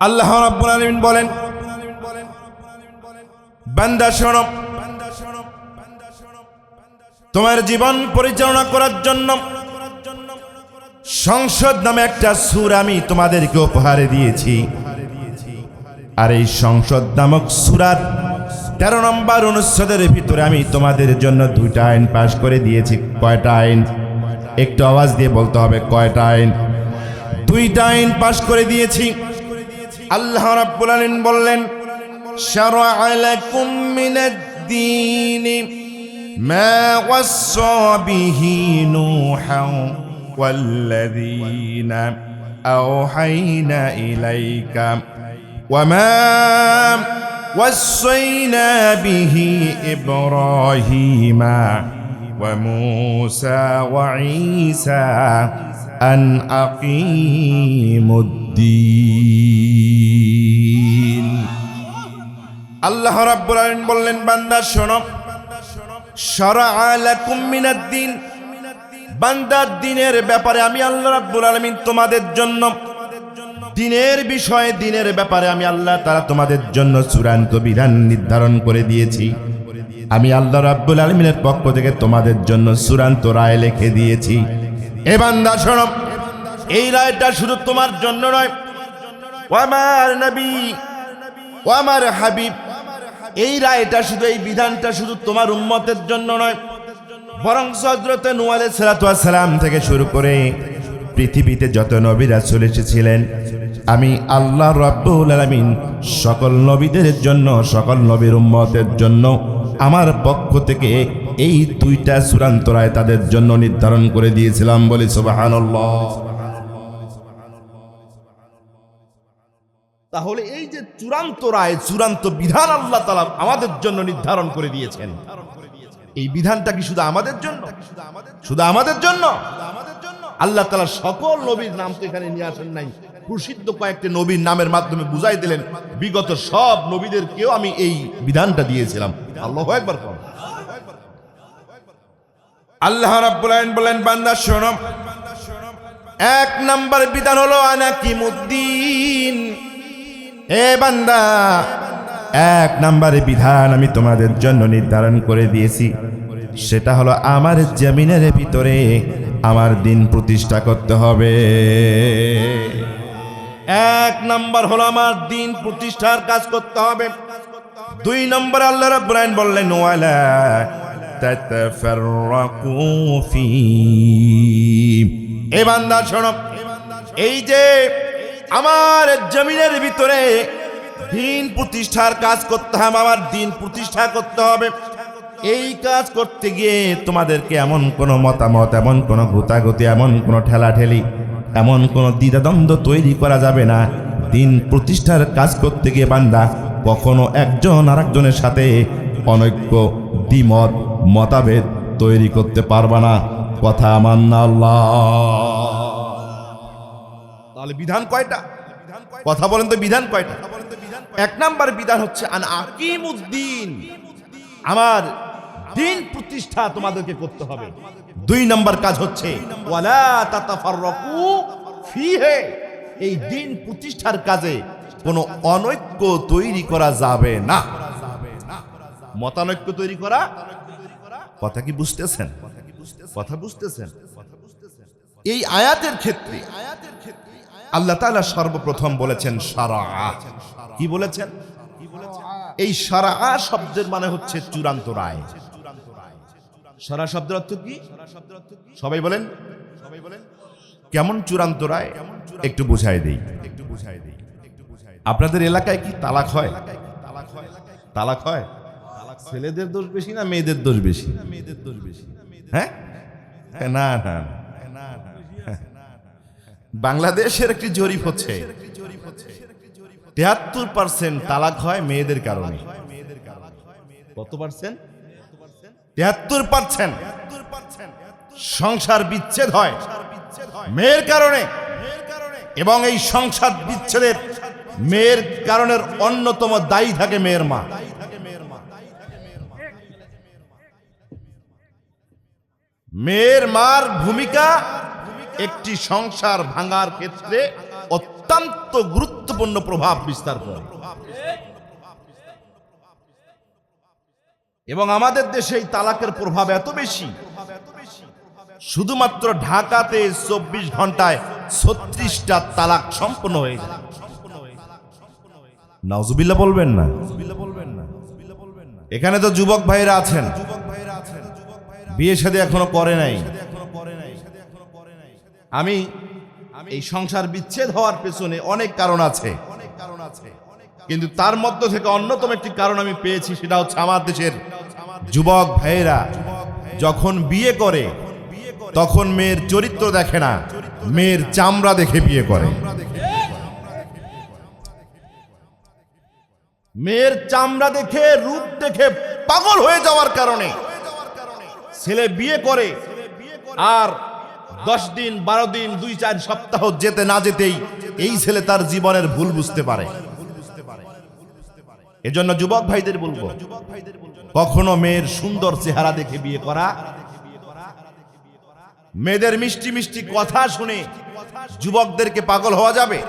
আল্লাহ রাব্বুল আলামিন বলেন, বান্দা শোনো, তোমার জীবন পরিচালনা করার জন্য সংসদ নামে একটা সূরা আমি তোমাদেরকে উপহার দিয়েছি। আর এই সংসদ নামক সূরার 13 নম্বর অনুচ্ছেদের ভিতরে আমি তোমাদের জন্য 2টা আইন পাশ করে দিয়েছি। কয়টা আইন? একটু আওয়াজ দিয়ে বলতে হবে, কয়টা আইন? 2টা আইন পাশ করে দিয়েছি। আল্লাহ রাব্বুল আলামিন বললেন, শারআ লাকুম মিনাদ-দীনি মা ওয়াসসা বিহি নূহান ওয়াল্লাযীনা আওহাইনা ইলাইকা ওয়ামা ওয়াসাইনা বিহি ইব্রাহিমা ওয়া মূসা ওয়া ঈসা আন আকিমুদ্দীন। আল্লাহ রাব্বুল আলামিন বললেন, বান্দা শোনো, শারআ লাকুম মিনাদ-দীন, বান্দা দ্বীনের ব্যাপারে আমি আল্লাহ রাব্বুল আলামিন তোমাদের জন্য দ্বীনের বিষয়ে, দ্বীনের ব্যাপারে আমি আল্লাহ তাআলা তোমাদের জন্য চূড়ান্ত বিধান নির্ধারণ করে দিয়েছি। আমি আল্লাহ রাব্বুল আলামিনের পক্ষ থেকে তোমাদের জন্য চূড়ান্ত রায় লিখে দিয়েছি। এ বান্দা শোনো, এই রায়টা শুধু তোমার জন্য নয়, ও আমার নবী, ও আমার হাবিব, এই রায়টা শুধু, এই বিধানটা শুধু তোমার উম্মতের জন্য নয়, বরং হযরত নূহ আলাইহিস সালাতু ওয়াস সালাম থেকে শুরু করে পৃথিবীতে যত নবী রাসূল এসেছিলেন, আমি আল্লাহ রাব্বুল আলামিন সকল নবীদের জন্য, সকল নবীর উম্মতের জন্য আমার পক্ষ থেকে এই 2টা চূড়ান্ত রায় তাদের জন্য নির্ধারণ করে দিয়েছিলাম। বলি সুবহানাল্লাহ। তাহলে এই যে চূড়ান্ত রায়, চূড়ান্ত বিধান আল্লাহ তাআলা আমাদের জন্য নির্ধারণ করে দিয়েছেন, এই বিধানটা কি শুধু আমাদের জন্য? শুধু আমাদের জন্য? আল্লাহ তাআলা সকল নবীর নাম তো এখানে নিয়ে আসেন নাই, প্রসিদ্ধ কয়েকটি নবীর নামের মাধ্যমে বুঝাই দিলেন, বিগত সব নবীদেরকেও আমি এই বিধানটা দিয়েছিলাম। আল্লাহু আকবার। আল্লাহ রাব্বুল আলামিন বলেন, বান্দা শোনো, 1 নম্বর বিধান হলো আনাকিমুদ্দিন। এ বান্দা, 1 নম্বর বিধান আমি তোমাদের জন্য নির্ধারণ করে দিয়েছি, সেটা হলো আমার জমিনের ভিতরে আমার দ্বীন প্রতিষ্ঠা করতে হবে। 1 নম্বর হলো আমার দ্বীন প্রতিষ্ঠার কাজ করতে হবে। 2 নম্বর আল্লাহ রাব্বুল আলামিন বললেন, ওয়ালা তাতাফাররাকু ফী। এ বান্দা শোনো, এই যে আমার জমিনের ভিতরে দ্বীন প্রতিষ্ঠার কাজ করতে হবে, আমার দ্বীন প্রতিষ্ঠা করতে হবে, এই কাজ করতে গিয়ে তোমাদেরকে এমন কোনো মতামত, এমন কোনো গুতাগুতি, এমন কোনো ঠেলাঠেলি, এমন কোনো দ্বিধাদ্বন্দ্ব তৈরি করা যাবে না। দ্বীন প্রতিষ্ঠার কাজ করতে গিয়ে বান্দা কখনো একজন আরেকজনের সাথে অনৈক্য, দ্বিমত, মতভেদ তৈরি করতে পারবা না। কথা মান না আল্লাহ। তাহলে বিধান কয়টা? কথা বলেন তো, বিধান কয়টা? 1 নম্বর বিধান হচ্ছে আনাকিমুদ্দিন, আমার দ্বীন প্রতিষ্ঠা তোমাদেরকে করতে হবে। 2 নম্বর কাজ হচ্ছে ওয়ালা তাতাফাররাকু ফীহি, এই দ্বীন প্রতিষ্ঠার কাজে কোনো অনৈক্য তৈরি করা যাবে না, মতানৈক্য তৈরি করা। কথা কি বুঝতেছেন? কথা বুঝতেছেন? এই আয়াতের ক্ষেত্রে আল্লাহ তাআলা সর্বপ্রথম বলেছেন শারআ। কি বলেছেন? এই শারআ শব্দের মানে হচ্ছে চূড়ান্ত রায়। শারআ শব্দের অর্থ কি? সবাই বলেন, কেমন চূড়ান্ত রায়? একটু বুঝাই দেই। আপনাদের এলাকায় কি তালাক হয়? তালাক হয়? ছেলেদের দোষ বেশি না মেয়েদের দোষ বেশি? হ্যাঁ, না না, বাংলাদেশের একটি জরিপ হচ্ছে 73% তালাক হয় মেয়েদের কারণে। কত পার্সেন্ট? 73% সংসার বিচ্ছেদ হয় মেয়ের কারণে। এবং এই সংসার বিচ্ছেদের মেয়ের কারণের অন্যতম দায়ী থাকে মেয়ের মা। মেয়ের মার ভূমিকা একটি সংসার ভাঙার ক্ষেত্রে অত্যন্ত গুরুত্বপূর্ণ প্রভাব বিস্তার করে। এবং আমাদের দেশে এই তালাকের প্রভাব এত বেশি, শুধুমাত্র ঢাকাতে 24 ঘন্টায় 36টা তালাক সম্পন্ন হয়ে যায়। নাউজুবিল্লাহ বলবেন না? এখানে তো যুবক ভাইরা আছেন, বিয়ে শাদী এখনো করে নাই। আমি এই সংসার বিচ্ছেদ হওয়ার পেছনে অনেক কারণ আছে, কিন্তু তার মধ্য থেকে অন্যতম একটি কারণ আমি পেয়েছি, সেটা হচ্ছে আমার দেশের যুবক ভাইয়েরা যখন বিয়ে করে তখন মেয়ের চরিত্র দেখে না, মেয়ের চামড়া দেখে বিয়ে করে। মেয়ের চামড়া দেখে, রূপ দেখে পাগল হয়ে যাওয়ার কারণে ছেলে বিয়ে করে, আর 10 দিন 12 দিন 2-4 সপ্তাহ যেতে না যেতেই এই ছেলে তার জীবনের ভুল বুঝতে পারে। এজন্য যুবক ভাইদের বলবো, কখনো মেয়ের সুন্দর চেহারা দেখে বিয়ে করা, মেয়েদের মিষ্টি মিষ্টি কথা শুনে যুবকদেরকে পাগল হওয়া যাবে?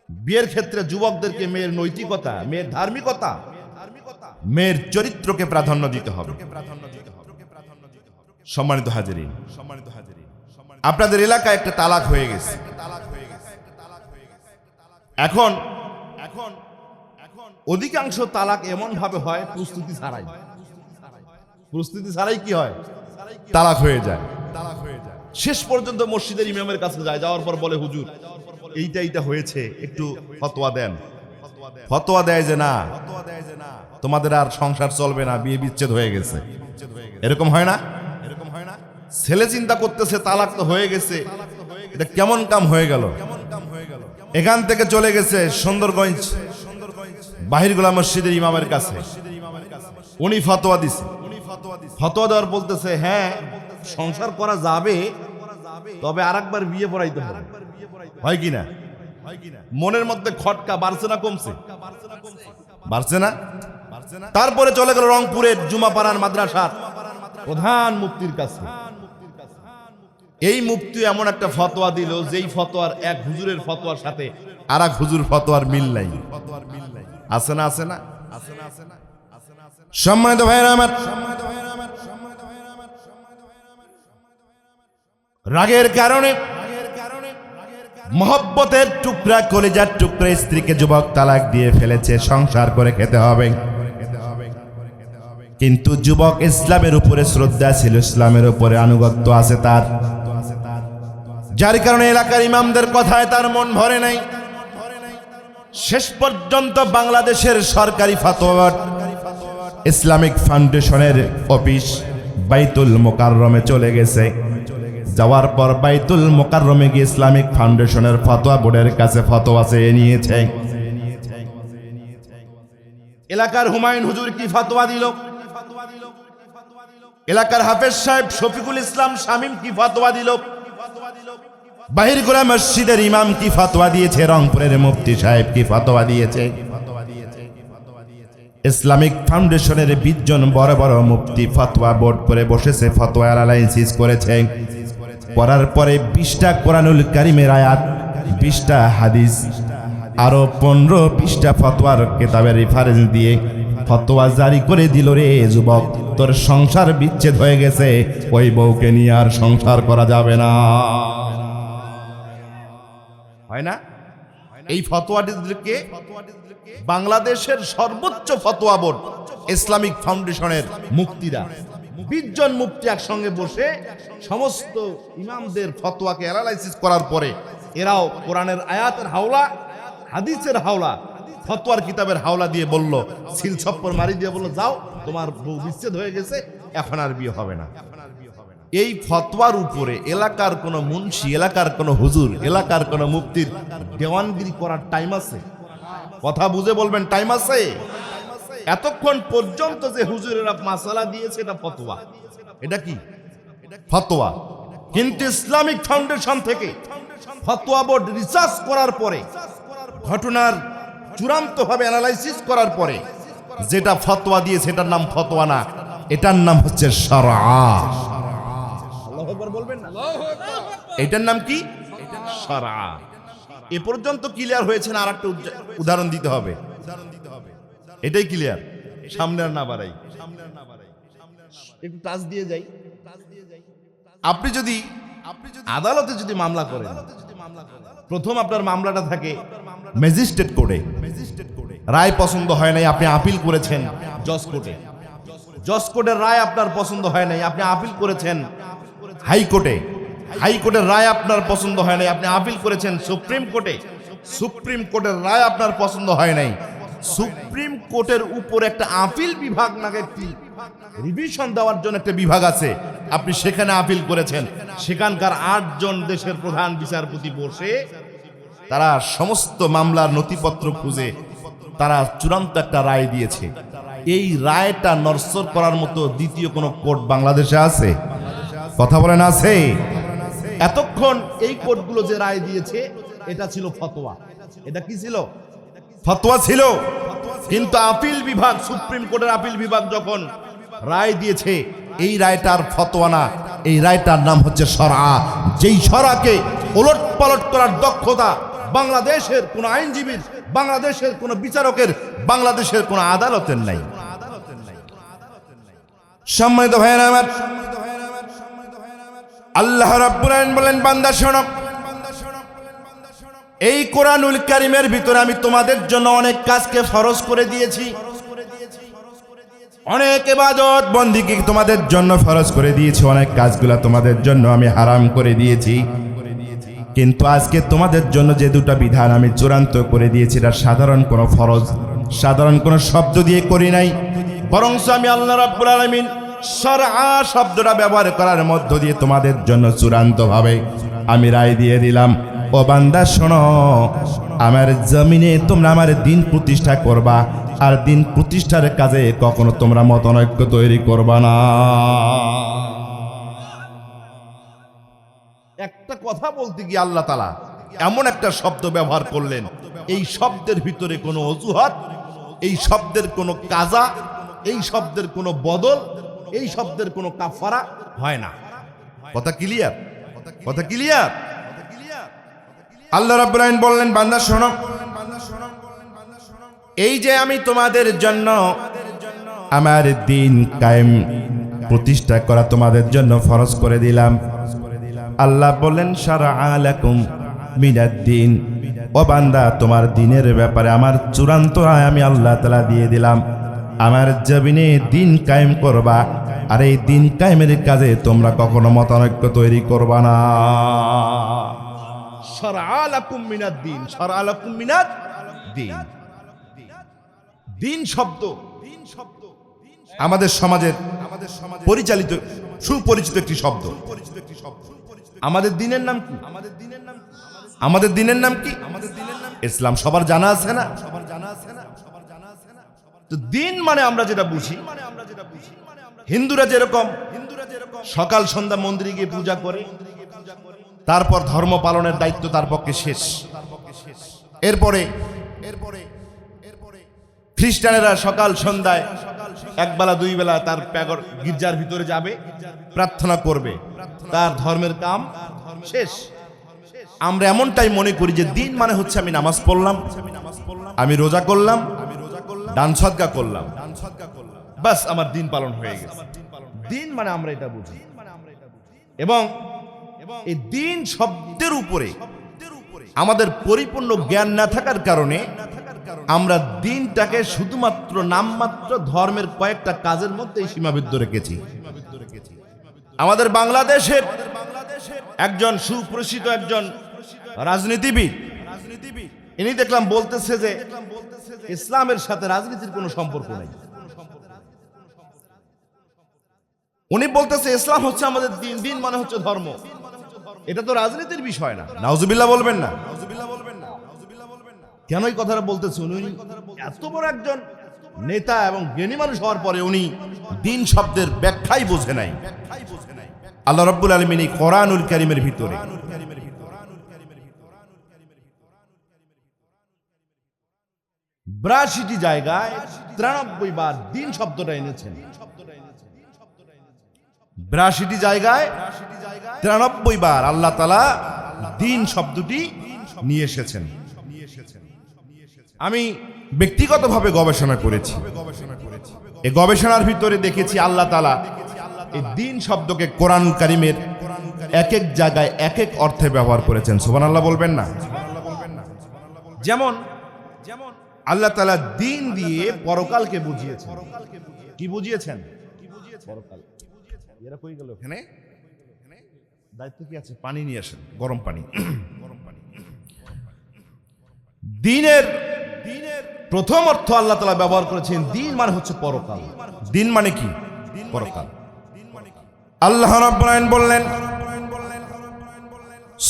বিয়ের ক্ষেত্রে যুবকদেরকে মেয়ের নৈতিকতা, মেয়ের ধার্মিকতা, মেয়ের চরিত্রকে প্রাধান্য দিতে হবে। সম্মানিত হাজিরিন, আপনাদের এলাকায় একটা তালাক হয়ে গেছে। এখন অধিকাংশ তালাক এমন ভাবে হয় প্রস্তুতি ছাড়াই। প্রস্তুতি ছাড়াই কি হয়? তালাক হয়ে যায়। শেষ পর্যন্ত মসজিদের ইমামের কাছে যায়, যাওয়ার পর বলে, হুজুর এইটা হয়েছে, একটু ফতোয়া দেন। ফতোয়া দেয় যে না, তোমাদের আর সংসার চলবে না, বিয়ে বিচ্ছেদ হয়ে গেছে। এরকম হয় না? ছেলে চিন্তা করতেছে তালাক তো হয়ে গেছে, এটা কেমন কাম হয়ে গেল। এখান থেকে চলে গেছে সুন্দরগঞ্জ বাহিরগোলা মসজিদের ইমামের কাছে, উনি ফতোয়া দিছে। ফতোয়া দেওয়ার বলতেছে, হ্যাঁ সংসার করা যাবে, তবে আরেকবার বিয়ে পড়াইতে হবে। হয় কিনা? মনের মধ্যে খটকা বাড়ছে না কমছে? বাড়ছে না? তারপরে চলে গেল রংপুরের জুমাপাড়ার মাদ্রাসার প্রধান মুফতির কাছে। এই মুফতি এমন একটা ফতোয়া দিল, যেই ফতোয়ার এক হুজুরের ফতোয়ার সাথে আর এক হুজুর ফতোয়ার মিল নাই। আছে না? আছে না? সম্মানিত ভাইরা আমার, রাগের কারণে, মহব্বতের টুকরা, কলিজার টুকরা স্ত্রীকে যুবক তালাক দিয়ে ফেলেছে। সংসার করে খেতে হবে, কিন্তু যুবক ইসলামের উপরে শ্রদ্ধা ছিল, ইসলামের উপরে আনুগত্য আছে তার, যার কারণে এলাকার ইমামদের কথায় তার মন ভরে নাই। শেষ পর্যন্ত বাংলাদেশের সরকারি ফতোয়া ইসলামিক ফাউন্ডেশনের অফিস বাইতুল মোকাররমে চলে গেছে। যাওয়ার পর বাইতুল মোকাররমে গিয়ে ইসলামিক ফাউন্ডেশনের ফতোয়া বোর্ডের কাছে ফতোয়া চেয়ে নিয়েছে। এলাকার হুমায়ুন হুজুর কি ফতোয়া দিল, এলাকার হাফেজ সাহেব শফিকুল ইসলাম শামীম কি ফতোয়া দিল, বাহিরগোলা মসজিদের ইমাম কি ফতোয়া দিয়েছে, রংপুরের মুফতি সাহেব কি ফতোয়া দিয়েছে। ইসলামিক ফাউন্ডেশনের 20 জন বড় বড় মুফতি ফতোয়া বোর্ড করে বসেছে, ফতোয়া অ্যানালাইসিস করেছে। করার পরে 20টা কোরআনুল কারীমের আয়াত, 20টা হাদিস, আরো 15-20টা ফতোয়ার কিতাবের রেফারেন্স দিয়ে ফতোয়া জারি করে দিল, রে যুবক তোর সংসার বিচ্ছেদ হয়ে গেছে, ওই বউকে নিয়ে আর সংসার করা যাবে না। হয় না? এই ফতোয়াটিকে বাংলাদেশের সর্বোচ্চ ফতোয়া বোর্ড ইসলামিক ফাউন্ডেশনের মুফতিরা 20 জন মুফতি একসঙ্গে বসে সমস্ত ইমামদের ফতোয়াকে অ্যানালাইসিস করার পরে এরাও কোরআনের আয়াতের হাওলা, হাদিসের হাওলা, ফতোয়ার কিতাবের হাওলা দিয়ে বলল, সিল ছপ্পর মারি দিয়ে বলল, যাও তোমার বউ বিচ্ছেদ হয়ে গেছে, এখন আর বিয়ে হবে না। এই ফতোয়ার উপরে এলাকার কোন মুন্সি, এলাকার কোন হুজুর, এলাকার কোন মুফতির দেওয়ানগিরি করার টাইম আছে? কথা বুঝে বলবেন, টাইম আছে? এতক্ষণ পর্যন্ত যে হুজুরেরা মাসালা দিয়েছে এটা ফতোয়া, এটা কি ফতোয়া। কিন্তু ইসলামিক ফাউন্ডেশন থেকে ফতোয়া বোর্ড রিসার্চ করার পরে, ঘটনার চূড়ান্তভাবে অ্যানালাইসিস করার পরে যেটা ফতোয়া দিয়েছে এটার নাম ফতোয়া না, এটার নাম হচ্ছে শরআ। আল্লাহু আকবার বলবেন না? এটার নাম কি? শারআ। এ পর্যন্ত ক্লিয়ার হয়েছে না? আরেকটা উদাহরণ দিতে হবে, এটাই ক্লিয়ার। সামনে আর না বাড়াই, একটু টাচ দিয়ে যাই। আপনি যদি আদালতে যদি মামলা করেন, প্রথম আপনার মামলাটা থাকে ম্যাজিস্ট্রেট কোর্টে, রায় পছন্দ হয় নাই, আপনি আপিল করেছেন জজ কোর্টে, জজ কোর্টের রায় আপনার পছন্দ হয় নাই, আপনি আপিল করেছেন হাইকোর্টে, হাইকোর্টের রায় আপনার পছন্দ হয় নাই, আপনি আপিল করেছেন সুপ্রিম কোর্টে, সুপ্রিম কোর্টের রায় আপনার পছন্দ হয় নাই, সুপ্রিম কোর্টের উপর একটা আপিল বিভাগ নাকি একটি রিভিশন দেওয়ার জন্য একটা বিভাগ আছে, আপনি সেখানে আপিল করেছেন। সেখানকার 8 জন দেশের প্রধান বিচারপতি বসে তারা সমস্ত মামলার নথিপত্র খুঁজে তারা চূড়ান্ত একটা রায় দিয়েছে। এই রায়টা নড়চড় করার মতো দ্বিতীয় কোন কোর্ট বাংলাদেশে আছে? কথা বলেন, আছে? এতক্ষণ এই কোর্টগুলো যে রায় দিয়েছে এটা ছিল ফতোয়া। এটা কি ছিল? ফতোয়া ছিল। কিন্তু আপিল বিভাগ, সুপ্রিম কোর্টের আপিল বিভাগ যখন রায় দিয়েছে, এই রায়টার ফতোয়া না, এই রায়টার নাম হচ্ছে শরআ। যেই শরআকে ওলট পালট করার দক্ষতা বাংলাদেশের কোন আইনজীবীর, বাংলাদেশের কোন বিচারকের, বাংলাদেশের কোন আদালতের নাই। সম্মানিত ভাইয়েরা আমার, আল্লাহ রাব্বুল আলামিন বলেন, বান্দা শোনো, এই কোরআনুল কারীমের ভিতরে আমি তোমাদের জন্য অনেক কাজকে ফরজ করে দিয়েছি, অনেক ইবাদত বন্দেগী তোমাদের জন্য ফরজ করে দিয়েছি, অনেক কাজগুলা তোমাদের জন্য আমি হারাম করে দিয়েছি। কিন্তু আজকে তোমাদের জন্য যে দুটো বিধান আমি চূড়ান্ত করে দিয়েছি, এটা সাধারণ কোনো ফরজ, সাধারণ কোনো শব্দ দিয়ে করি নাই, বরং আমি আল্লাহ রাব্বুল আলামিন শরআ শব্দটা ব্যবহার করার মধ্য দিয়ে তোমাদের জন্য চূড়ান্তভাবে আমি রায় দিয়ে দিলাম, ও বান্দা শোনো, আমার জমিনে তোমরা আমার দিন প্রতিষ্ঠা করবা, আর দিন প্রতিষ্ঠার কাজে কখনো তোমরা মতানৈক্য তৈরি করবা না। একটা কথা বলতে গিয়ে আল্লাহ তাআলা এমন একটা শব্দ ব্যবহার করলেন, এই শব্দের ভিতরে কোনো অজুহাত, এই শব্দের কোনো কাজা, এই শব্দের কোনো বদল, এই শব্দের কোনো কাফারা হয় না। কথা ক্লিয়ার? কথা ক্লিয়ার? আল্লাহ রাব্বুল আলামিন বললেন, বান্দা শোনো, এই যে আমি তোমাদের জন্য আমার দিন কায়েম প্রতিষ্ঠা করা তোমাদের জন্য ফরজ করে দিলাম। আল্লাহ বলেন, শারআ লাকুম মিনাদ-দ্বীন, ও বান্দা তোমার দিনের ব্যাপারে আমার চূড়ান্ত রায় আমি আল্লাহ তাআলা দিয়ে দিলাম। আমার জমিনে দিন কায়েম করবা, আর এই দিন কায়েমের কাজে তোমরা কখনো মতানৈক্য তৈরি করবা না। শারআ লাকুম মিনাদ-দ্বীন, শারআ লাকুম মিনাদ-দ্বীন। দিন শব্দ আমাদের সমাজের পরিচালিত সুপরিচিত একটি শব্দ। আমাদের দিনের নাম কি? আমাদের দিনের নাম কি? ইসলাম সবার জানা আছে না? তো দিন মানে আমরা যেটা বুঝি, হিন্দুরা যেরকম সকাল সন্ধ্যা মন্দিরে গিয়ে পূজা করে, তারপর ধর্ম পালনের দায়িত্ব তার পক্ষে শেষ। এরপরে খ্রিস্টানেরা সকাল সন্ধ্যায় একবেলা দুই বেলা তার গির্জার ভিতরে যাবে, প্রার্থনা করবে, তার ধর্মের কাম শেষ। আমরা এমনটাই মনে করি যে দিন মানে হচ্ছে আমি নামাজ পড়লাম, আমি রোজা করলাম, দান সদকা করলাম, বাস আমার দিন পালন হয়ে গেছে। দিন মানে আমরা এটা বুঝি, এবং এই দিন শব্দের উপরে আমাদের পরিপূর্ণ জ্ঞান না থাকার কারণে আমরা দিনটাকে শুধুমাত্র নামমাত্র ধর্মের কয়েকটা কাজের মধ্যেই সীমাবদ্ধ রেখেছি। আমাদের বাংলাদেশের একজন সুপ্রসিদ্ধ একজন রাজনীতিবিদ, ইনি দেখলাম বলতেছে যে ইসলামের সাথে রাজনীতির কোনো সম্পর্ক নেই। উনি বলতেছে ইসলাম হচ্ছে আমাদের দিন, দিন মানে হচ্ছে ধর্ম। এটা তো রাজনীতির বিষয় না। নাউজুবিল্লাহ বলবেন না? কেন এই কথাটা বলতেছে? উনি এত বড় একজন নেতা এবং জ্ঞানী মানুষ হওয়ার পরে উনি দিন শব্দের ব্যাখ্যাই বোঝে নাই। আল্লাহ রাব্বুল আলামিন এই কোরআনুল কারীমের ভিতরে 82টি জায়গায় 93 বার দিন শব্দটা এনেছেন। 82টি জায়গায় 93 বার আল্লাহ তাআলা দিন শব্দটি নিয়ে এসেছেন। আমি ব্যক্তিগতভাবে গবেষণা করেছি। এই গবেষণার ভিতরে দেখেছি আল্লাহ তাআলা এই দিন শব্দকে কোরআন কারীমের এক এক জায়গায় এক এক অর্থে ব্যবহার করেছেন। সুবহানাল্লাহ বলবেন না? যেমন আল্লাহ তাআলা দিন দিয়ে পরকালকে বুঝিয়েছেন। কি বুঝিয়েছেন? পরকাল। এরা কই গেল? এখানে দায়িত্ব কি আছে? পানি নিয়ে আসেন, গরম পানি। দিনের প্রথম অর্থ আল্লাহ তাআলা ব্যবহার করেছেন দিন মানে হচ্ছে পরকাল। দিন মানে কি? পরকাল। আল্লাহ রাব্বুল আলামিন বললেন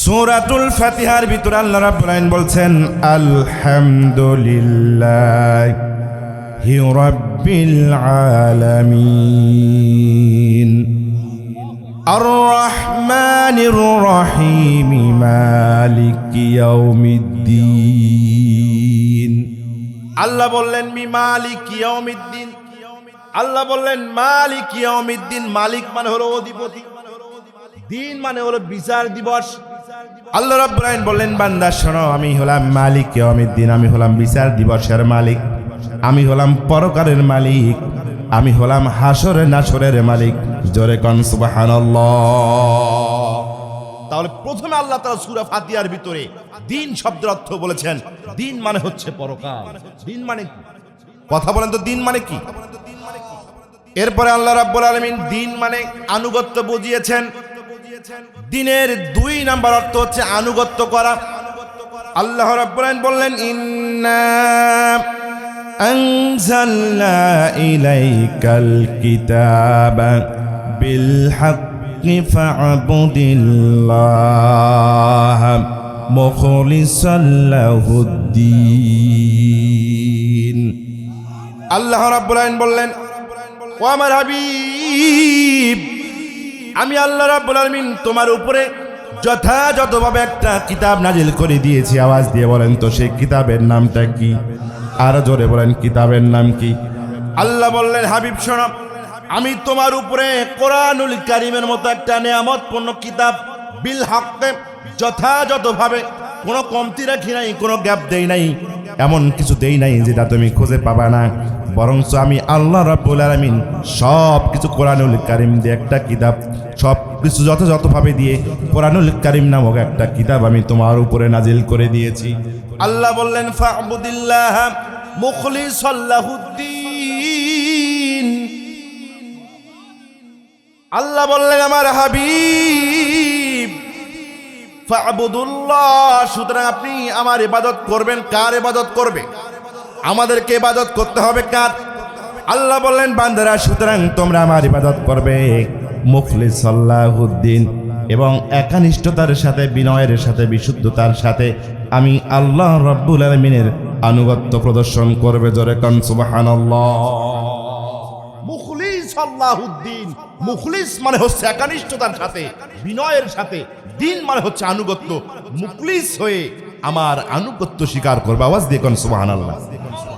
সূরাতুল ফাতিহার ভিতরে আল্লাহ রাব্বুল আলামিন বলছেন আলহামদুলিল্লাহি রাব্বিল আলামিন আর রহমানির রহিম মালিকি ইয়াউমিদ্দিন। আল্লাহ বললেন মালিকি ইয়াউমিদ্দিন। আল্লাহ বললেন মালিক ইয়াউমিদ্দিন। মালিক মানে হলো অধিপতি, দিন মানে হলো বিচার দিবস। আল্লাহ রাব্বুল আলামিন বললেন বান্দা শোনো, আমি হলাম মালিক ইয়াউমিদ্দিন, আমি হলাম বিচার দিবসের মালিক, আমি হলাম পরকালের মালিক, আমি হলাম হাসরে নাসরের মালিক। জোরে কোন সুবহানাল্লাহ। তাহলে প্রথমে আল্লাহ তাআলা সূরা ফাতিহার ভিতরে দিন শব্দের অর্থ বলেছেন দিন মানে হচ্ছে পরকাল। দিন মানে কি? কথা বলেন তো, দিন মানে কি? এরপরে আল্লাহ রাব্বুল আলামিন দিন মানে আনুগত্য বুঝিয়েছেন। দিনের 2 নাম্বার অর্থ হচ্ছে আনুগত্য করা। আল্লাহ রাব্বুল আলামিন বললেন ইন্না আনজালনা ইলাইকাল কিতাবা বিল হাক্কি ফা'বুদিল্লাহ মুখলিসাল লাহুদ্দিন। আল্লাহ রাব্বুল আলামিন বললেন ও আমার হাবিব, আমি আল্লাহ রাব্বুল আলামিন তোমার উপরে যথাযথভাবে একটা কিতাব নাজিল করে দিয়েছি। আওয়াজ দিয়ে বলেন তো সেই কিতাবের নামটা কি? আর জোরে বলেন কিতাবের নাম কি? আল্লাহ বললেন হাবিব শোনো, আমি তোমার উপরে কোরআনুল কারীমের মতো একটা নিয়ামতপূর্ণ কিতাব বিল হক যথাযথভাবে কোনো কমতি রাখি নাই, কোনো গ্যাপ দেই নাই, এমন কিছু দেই নাই যেটা তুমি খুঁজে পাবা না। বরঞ্চ আমি আল্লাহ রাব্বুল আলামিন সব কিছু কোরআনুল কারীম দিয়ে একটা কিতাব, সব কিছু যথাযথভাবে দিয়ে কোরআনুল কারীম নামক একটা কিতাব আমি তোমার উপরে নাজিল করে দিয়েছি। আল্লাহ বললেন ফা'বুদিল্লাহ মুখলিসাল লাহুদ্দিন। আল্লাহ বললেন আমার হাবিব ফা'বুদুল্লাহ, সুতরাং আপনি আমার ইবাদত করবেন। কার ইবাদত করবে? আমাদেরকে ইবাদত করতে হবে কার? আল্লাহ বললেন বান্দারা সুতরাং তোমরা আমার ইবাদত করবে মুখলিসাল লাহুদ্দিন, এবং একানিষ্ঠতার সাথে, বিনয়ের সাথে, বিশুদ্ধতার সাথে আমি আল্লাহ রাব্বুল আলামিনের আনুগত্য প্রদর্শন করবে। জোরে কোন সুবহানাল্লাহ। মুখলিসাল লাহুদ্দিন, মুখলিস মানে হচ্ছে একানিষ্ঠতার সাথে, বিনয়ের সাথে, দিন মানে হচ্ছে আনুগত্য। মুখলিস হয়ে আমার আনুগত্য স্বীকার করবে। আওয়াজ দিয়ে কোন সুবহানাল্লাহ।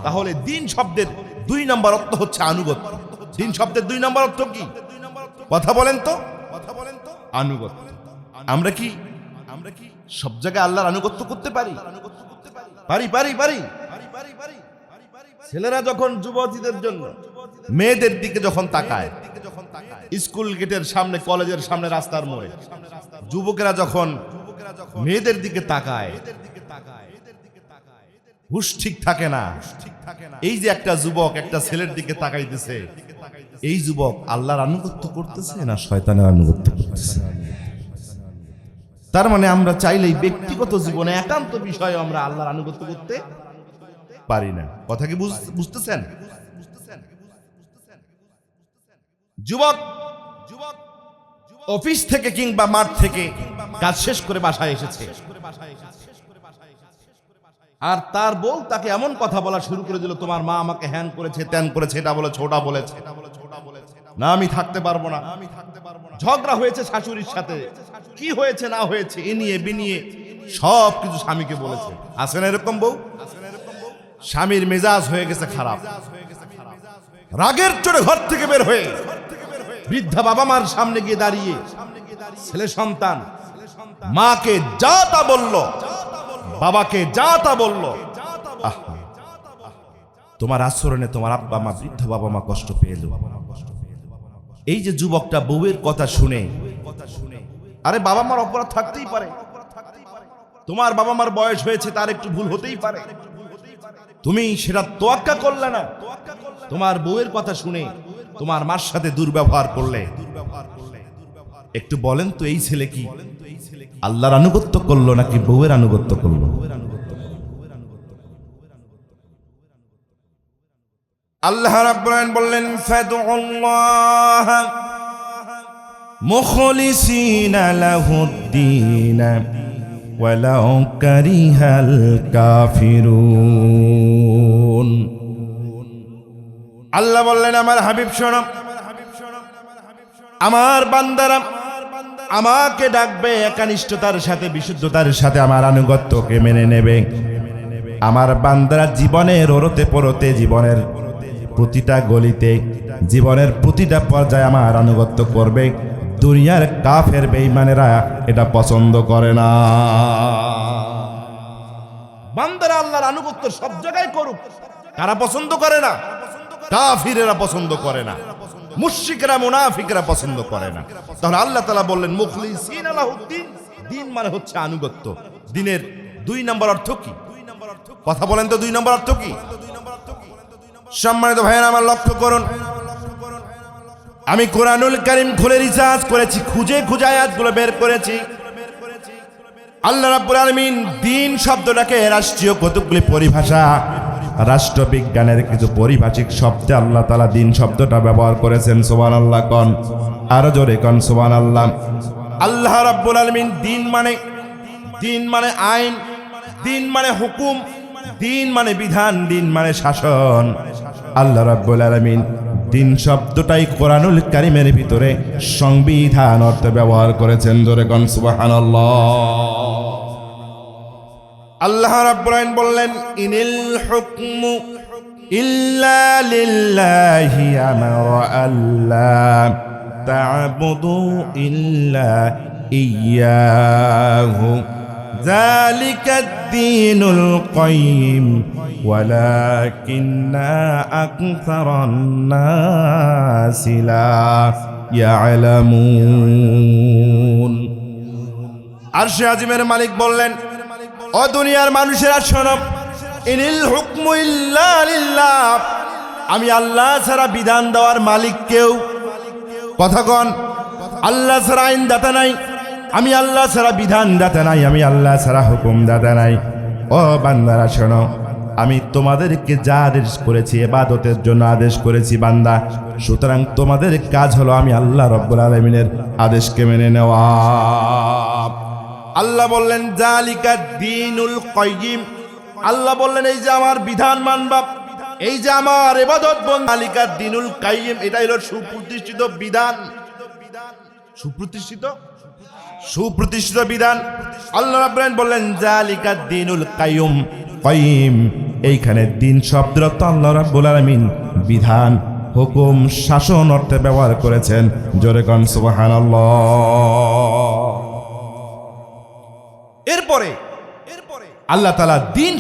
তাহলে দিন শব্দের 2 নম্বর অর্থ হচ্ছে আনুগত্য। দিন শব্দের 2 নম্বর অর্থ কি? কথা বলেন তো, আনুগত্য। আমরা কি সব জায়গায় আল্লাহর আনুগত্য করতে পারি? পারি। ছেলেরা যখন যুবতীদের জন্য মেয়েদের দিকে যখন তাকায়, স্কুল গেটের সামনে, কলেজের সামনে, রাস্তার মোড়ে যুবকেরা যখন মেয়েদের দিকে তাকায়, হুশ ঠিক থাকে না। এই যে একটা যুবক একটা ছেলের দিকে তাকাইতেছে, এই যুবক আল্লাহর আনুগত্য করতেছে না শয়তানের আনুগত্য করতেছে? তার মানে আমরা চাইলেই ব্যক্তিগত জীবনে একান্ত বিষয়ে আমরা আল্লাহর আনুগত্য করতে পারি না। কথা কি বুঝতেছেন? যুবক অফিস থেকে কিংবা মাঠ থেকে কাজ শেষ করে বাসায় এসেছে, আর তার বউ তাকে এমন কথা বলা শুরু করে দিল, তোমার মা আমাকে হ্যান করেছে, ত্যান করেছে, এটা বলেছে, ওটা বলেছে, না আমি থাকতে পারবো না। ঝগড়া হয়েছে শাশুড়ির সাথে, কি হয়েছে না হয়েছে এ নিয়ে বিনিয়ে সব কিছু স্বামীকে বলেছে। আছে না এরকম বউ? স্বামীর মেজাজ হয়ে গেছে খারাপ, রাগের চোটে ঘর থেকে বের হয়ে বৃদ্ধা বাবা মার সামনে গিয়ে দাঁড়িয়ে ছেলে সন্তান মাকে যা তা বলল, বাবাকে যা তা বলল। তোমার আচরণে তোমার আব্বা মা, বৃদ্ধ বাবা মা কষ্ট পেল। এই যে যুবকটা বউয়ের কথা শুনে, আরে বাবা মার অপরাধ থাকতেই পারে, তোমার বাবা মার বয়স হয়েছে, তার একটু ভুল হতেই পারে, তুমি সেটা তোয়াক্কা করলে না, তোমার বউয়ের কথা শুনে তোমার মার সাথে দুর্ব্যবহার করলে। একটু বলেন তো, এই ছেলে কি আল্লাহর আনুগত্য করলো নাকি বউয়ের আনুগত্য করলো? আল্লাহ রাব্বুল আলামিন বললেন, ফাদউল্লাহ মুখলিসিনা লাহুদ্দিন ওয়ালাউ কারিহাল কাফিরুন। আল্লাহ বললেন, আমার হাবিব শোনো, আমার বান্দারা আমাকে ডাকবে একনিষ্ঠতার সাথে, বিশুদ্ধতার সাথে আমার আনুগত্যকে মেনে নেবে। আমার বান্দারা জীবনের ওরতে পরতে, জীবনের প্রতিটা গলিতে, জীবনের প্রতিটা পর্যায়ে আমার আনুগত্য করবে। দুনিয়ার কাফের বেঈমানেরা এটা পছন্দ করে না। বান্দারা আল্লাহর আনুগত্য সব জায়গায় করুক, তারা পছন্দ করে না। কাফিরেরা পছন্দ করে না, মুশরিকরা মুনাফিকরা পছন্দ করে না। তাহলে আল্লাহ তাআলা বললেন মুখলিসিনা লাহুদ্দিন, দিন মানে হচ্ছে আনুগত্য। দিনের 2 নম্বর অর্থ কি? কথা বলেন তো, 2 নম্বর অর্থ কি? সম্মানিত ভাইয়েরা আমার লক্ষ্য করুন, আমি কোরআনুল কারীম খুলে রিসার্চ করেছি, খুঁজে খুঁজে আয়াতগুলো বের করেছি। আল্লাহ রাব্বুল আলামিন দিন শব্দটাকে রাষ্ট্রীয় কতগুলি পরিভাষা, রাষ্ট্রবিজ্ঞানের কিছু পারিভাষিক শব্দে আল্লাহ তাআলা দিন শব্দটা ব্যবহার করেছেন। সুবহানাল্লাহ কোন, আরো জোরে কোন সুবহানাল্লাহ। আল্লাহ রাব্বুল আলামিন দিন মানে আইন, দিন মানে হুকুম, দিন মানে বিধান, দিন মানে শাসন। আল্লাহ রাব্বুল আলামিন দিন শব্দটাই কোরআনুল কারীমের ভিতরে সংবিধান অর্থে ব্যবহার করেছেন। জোরে কোন সুবহানাল্লাহ। আল্লাহ রাব্বুল আলামিন বললেন, ইনিল হুকমু ইল্লা লিল্লাহি আমারা আল্লা তা'বুদু ইল্লা ইয়্যাহু যালিকাদ দীনুল কাইয়্যিম ওয়ালাকিন্না আকসারান নাসি লা ইয়ালামুন। আরশে আজিমের মালিক বললেন, ও দুনিয়ার মানুষেরা শোনো, ইনিল হুকমু ইল্লা লিল্লাহ, আমি আল্লাহ ছাড়া বিধান দেওয়ার মালিক কেউ। কথা কন, আল্লাহ ছাড়া আইন দাতা নাই, আমি আল্লাহ ছাড়া বিধান দাতা নাই, আমি আল্লাহ ছাড়া হুকুম দাতা নাই। ও বান্দারা শোনো, আমি তোমাদেরকে যা আদেশ করেছি ইবাদতের জন্য আদেশ করেছি বান্দা, সুতরাং তোমাদের কাজ হলো আমি আল্লাহ রাব্বুল আলামিনের আদেশকে মেনে নেওয়া। আল্লাহ বললেন যালিকাদ দীনুল কাইয়্যিম, আল্লাহ বললেন এই যে আমার বিধান মানবা, এই যে আমার ইবাদত বন্দেগী, যালিকাদ দীনুল কাইয়্যিম, এটা হলো সুপ্রতিষ্ঠিত বিধান। সুপ্রতিষ্ঠিত বিধান। আল্লাহ রাব্বুল আলামিন বললেন যালিকাদ দীনুল কাইয়্যিম, এইখানে দিন শব্দটা আল্লাহ রাব্বুল আলামিন বিধান, হুকুম, শাসন অর্থে ব্যবহার করেছেন। জোরে কোন সুবহানাল্লাহ। এরপরে আল্লাহ তাআলা দিন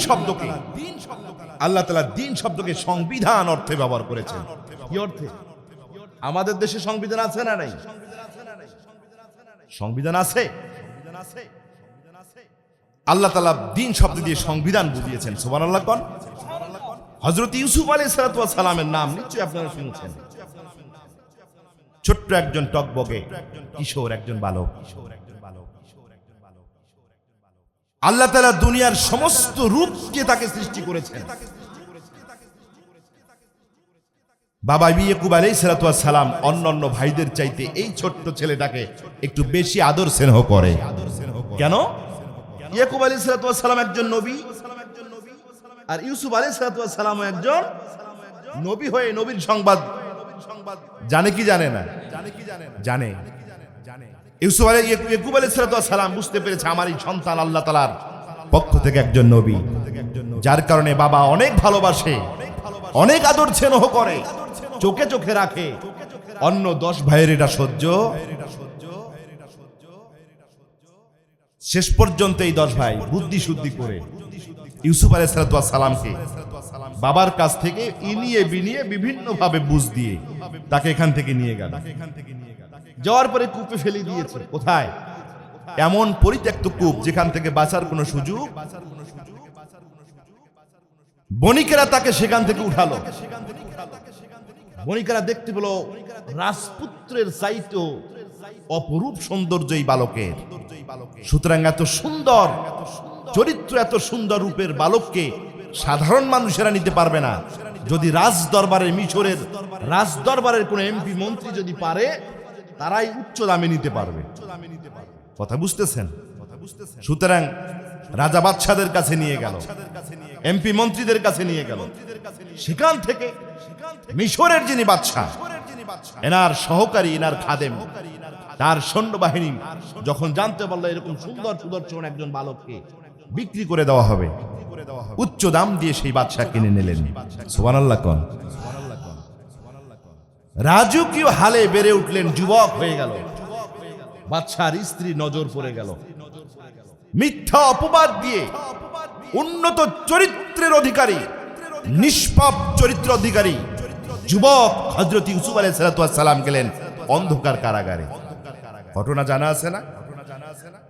শব্দকে সংবিধান অর্থে ব্যবহার করেছেন। কি অর্থে? আমাদের দেশে সংবিধান আছে না নাই? সংবিধান আছে। আল্লাহ তাআলা দিন শব্দ দিয়ে সংবিধান বুঝিয়েছেন। সুবহানাল্লাহ কোন। হযরত ইউসুফ আলাইহিস সালাতু ওয়াস সালামের নাম নিশ্চয়ই আপনারা শুনেছেন। ছোট্ট একজন টকবগে কিশোর, একজন বালক। আল্লাহ তাআলা দুনিয়ার সমস্ত রূপকে তাকে সৃষ্টি করেছেন। বাবা ইয়াকুব আলাইহিস সালাতু ওয়াস সালাম অন্যান্য ভাইদের চাইতে এই ছোট্ট ছেলেটাকে একটু বেশি আদর স্নেহ করে। কেন? ইয়াকুব আলাইহিস সালাতু ওয়াস সালাম একজন নবী, আর ইউসুফ আলাইহিস সালাতু ওয়াস সালাম একজন নবী হয়ে নবীর সংবাদ জানে কি জানে না? জানে। ইয়াকুব আলাইহিস সালাতু ওয়াস সালাম বুঝতে পেরেছে আমার এই সন্তান আল্লাহ তাআলার পক্ষ থেকে একজন নবী, যার কারণে বাবা অনেক ভালোবাসে, অনেক আদর স্নেহ করে, চোখে চোখে রাখে। অন্য 10 ভাইয়ের এটা সহ্য শেষ পর্যন্ত এই 10 ভাই বুদ্ধি শুদ্ধি করে ইউসুফ আলাইহিস সালামকে বাবার কাছ থেকে ইনিয়ে বিনিয়ে বিভিন্ন ভাবে বুঝ দিয়ে তাকে এখান থেকে নিয়ে গেল। যাওয়ার পরে কূপে ফেলে দিয়েছে। কোথায়? এমন পরিত্যক্ত কূপ যেখান থেকে বাঁচার কোনো সুযোগ। বণিকেরা তাকে সেখান থেকে উঠালো। বণিকেরা দেখতে পেল রাজপুত্রের চাইতো অপরূপ সৌন্দর্য এই বালকের। সুতরাং এত সুন্দর চরিত্র, এত সুন্দর রূপের বালককে সাধারণ মানুষেরা নিতে পারবে না। যদি রাজ দরবারের, মিশরের রাজ দরবারের কোন এমপি মন্ত্রী যদি পারে, তারাই উচ্চ দামে নিতে পারবে। কথা বুঝতেছেন? সুতরাং রাজা বাদশাদের কাছে নিয়ে গেল, এমপি মন্ত্রীদের কাছে নিয়ে গেল। সেখান থেকে মিশরের যিনি বাদশাহ, এনার সহকারী, এনার খাদেম, তার সৈন্যবাহিনী যখন জানতে পারলো এরকম সুন্দর সুদর্শন একজন বালককে বিক্রি করে দেওয়া হবে, উচ্চ দাম দিয়ে সেই বাদশাহ কিনে নিলেন। সুবহানাল্লাহ কোন। রাজকীয় হালে বেড়ে উঠলেন, যুবক হয়ে গেল। বাদশার স্ত্রী নজর পড়ে গেল। মিথ্যা অপবাদ দিয়ে উন্নত চরিত্রের অধিকারী, নিষ্পাপ চরিত্র অধিকারী যুবক হযরত ইউসুফ আলাইহিস সালাম গেলেন অন্ধকার কারাগারে। ঘটনা জানা আছে না?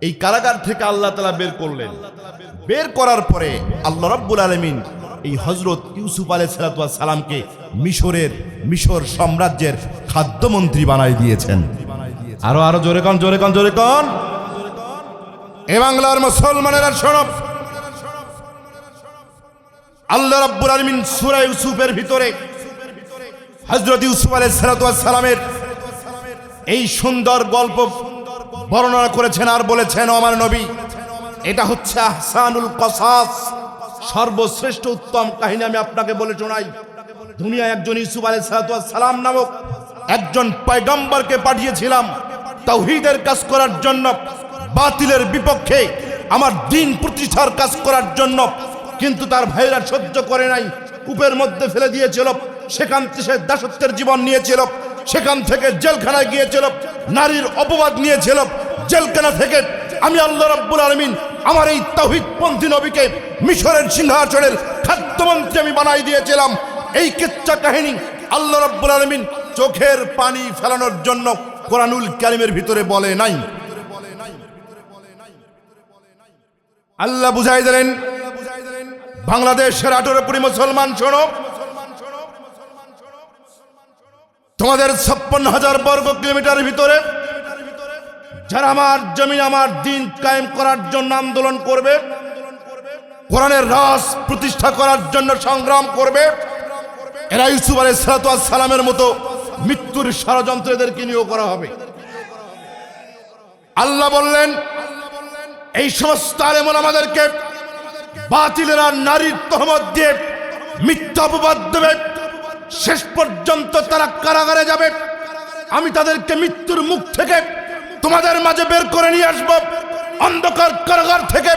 এই কারাগার থেকে আল্লাহ তাআলা বের করলেন। বের করার পরে আল্লাহ রাব্বুল আলামিন এই হযরত ইউসুফ আলাইহিস সালামকে মিশর সাম্রাজ্যের খাদ্যমন্ত্রী বানাই দিয়েছেন। আরো জোরে কোন, জোরে কোন, জোরে কোন। এ বাংলার মুসলমানেরা শোনো, আল্লাহ রাব্বুল আলামিন সূরা ইউসুফের ভিতরে হযরত ইউসুফ আলাইহিস সালামের এই সুন্দর গল্প বর্ণনা করেছেন আর বলেছেন, ও আমার নবী, এটা হচ্ছে আহসানুল কসাস, সর্বশ্রেষ্ঠ উত্তম কাহিনী আমি আপনাকে বলে শোনাই। দুনিয়ায় একজন ইউসুফ আলাইহিস সালাম নামক একজন পয়গম্বরকে পাঠিয়েছিলাম তাওহীদের কাজ করার জন্য, বাতিলের বিপক্ষে আমার দ্বীন প্রতিষ্ঠার কাজ করার জন্য। কিন্তু তার ভাইরা সহ্য করে নাই, কূপের মধ্যে ফেলে দিয়েছিল। সেখান থেকে সে দাসত্বের জীবন নিয়েছিল, সেখান থেকে জেলখানায় গিয়েছিল, নারীর অপবাদ নিয়েছিল। জেলখানা থেকে আমি আল্লাহ রাব্বুল আলামিন আমার এই তাওহীদপন্থী নবীকে মিশরের সিংহাসনের খাদ্যমন্ত্রী আমি বানাই দিয়েছিলাম। এই কিচ্ছা কাহিনী আল্লাহ রাব্বুল আলামিন চোখের পানি ফেলানোর জন্য কোরআনুল কারীমের ভিতরে বলে নাই। আল্লাহ বুঝাই দিলেন, বাংলাদেশের 18 কোটি মুসলমান শোনো, তোমাদের 56,000 বর্গ কিলোমিটার ভিতরে যারা আমার জমিন, আমার দ্বীন কায়েম করার জন্য আন্দোলন করবে, কোরআনের রাজ প্রতিষ্ঠা করার জন্য সংগ্রাম করবে, এরা ইউসুফ আলাইহিস সালামের মতো মৃত্যুর ষড়যন্ত্র এদেরকে নিয়োগ করা হবে। আল্লাহ বললেন, এই সমস্ত আলেম ওলামাদেরকে বাতিলেরা নারীর তহমত দিয়ে মিথ্যা অপবাদ দেবে, শেষ পর্যন্ত তারা কারাগারে যাবে। আমি তাদেরকে মৃত্যুর মুখ থেকে তোমাদের মাঝে বের করে নিয়ে আসবো। অন্ধকার কারাগার থেকে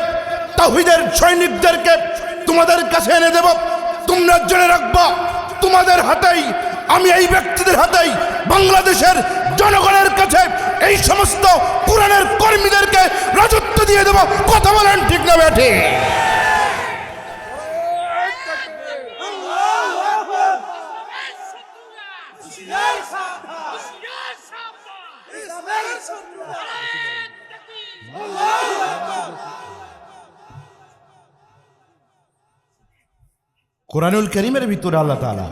তাওহীদের সৈনিকদেরকে তোমাদের কাছে এনে দেব। তোমরা জেনে রাখবা, তোমাদের হাতেই, আমি এই ব্যক্তিদের হাতেই বাংলাদেশের জনগণের কাছে এই সমস্ত কোরআনের কর্মীদেরকে রাজত্ব দিয়ে দেব। কথা বলেন ঠিক না বেঠে? কোরআনুল কারীমের ভিতরে আল্লাহ তাআলা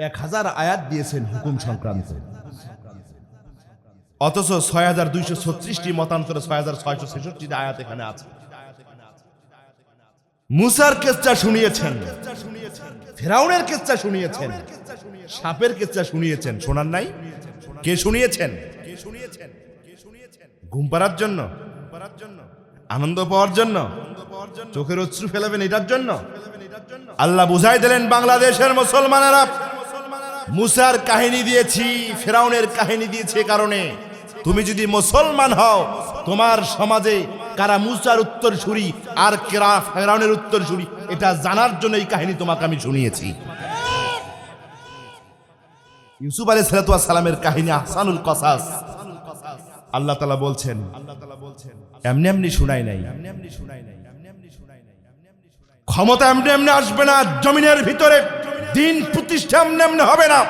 1000 আয়াত দিয়েছেন হুকুম সংক্রান্ত, অথচ 6236টি মতান্তরে 6666টি আয়াত এখানে আছে। মুসার কিসসা শুনিয়েছেন, ফেরাউনের কিসসা শুনিয়েছেন, সাপের কিসসা শুনিয়েছেন, শোনার নাই? কে শুনিয়েছেন? ঘুম পাড়ার জন্য, আনন্দ পাওয়ার জন্য, চোখের অশ্রু ফেলাবেন এটার জন্য? আল্লাহ বুঝাই দিলেন, বাংলাদেশের মুসলমানেরা মুসার কাহিনী দিয়েছি, ফেরাউনের কাহিনী দিয়েছে কারণে তুমি যদি মুসলমান হও, তোমার সমাজে কারা মুসার উত্তরসূরি আর কারা ফেরাউনের উত্তরসূরি এটা জানার জন্য এই কাহিনী তোমাকে আমি শুনিয়েছি। ইউসুফ আলাইহিস সালামের কাহিনী আহসানুল কসাস, আল্লাহ তাআলা বলছেন এমনি এমনি শুনাই নাই, ক্ষমতা এমনি এমনি আসবে না, জমিনের ভিতরে দিন প্রতিষ্ঠা এমনি এমনি হবে না।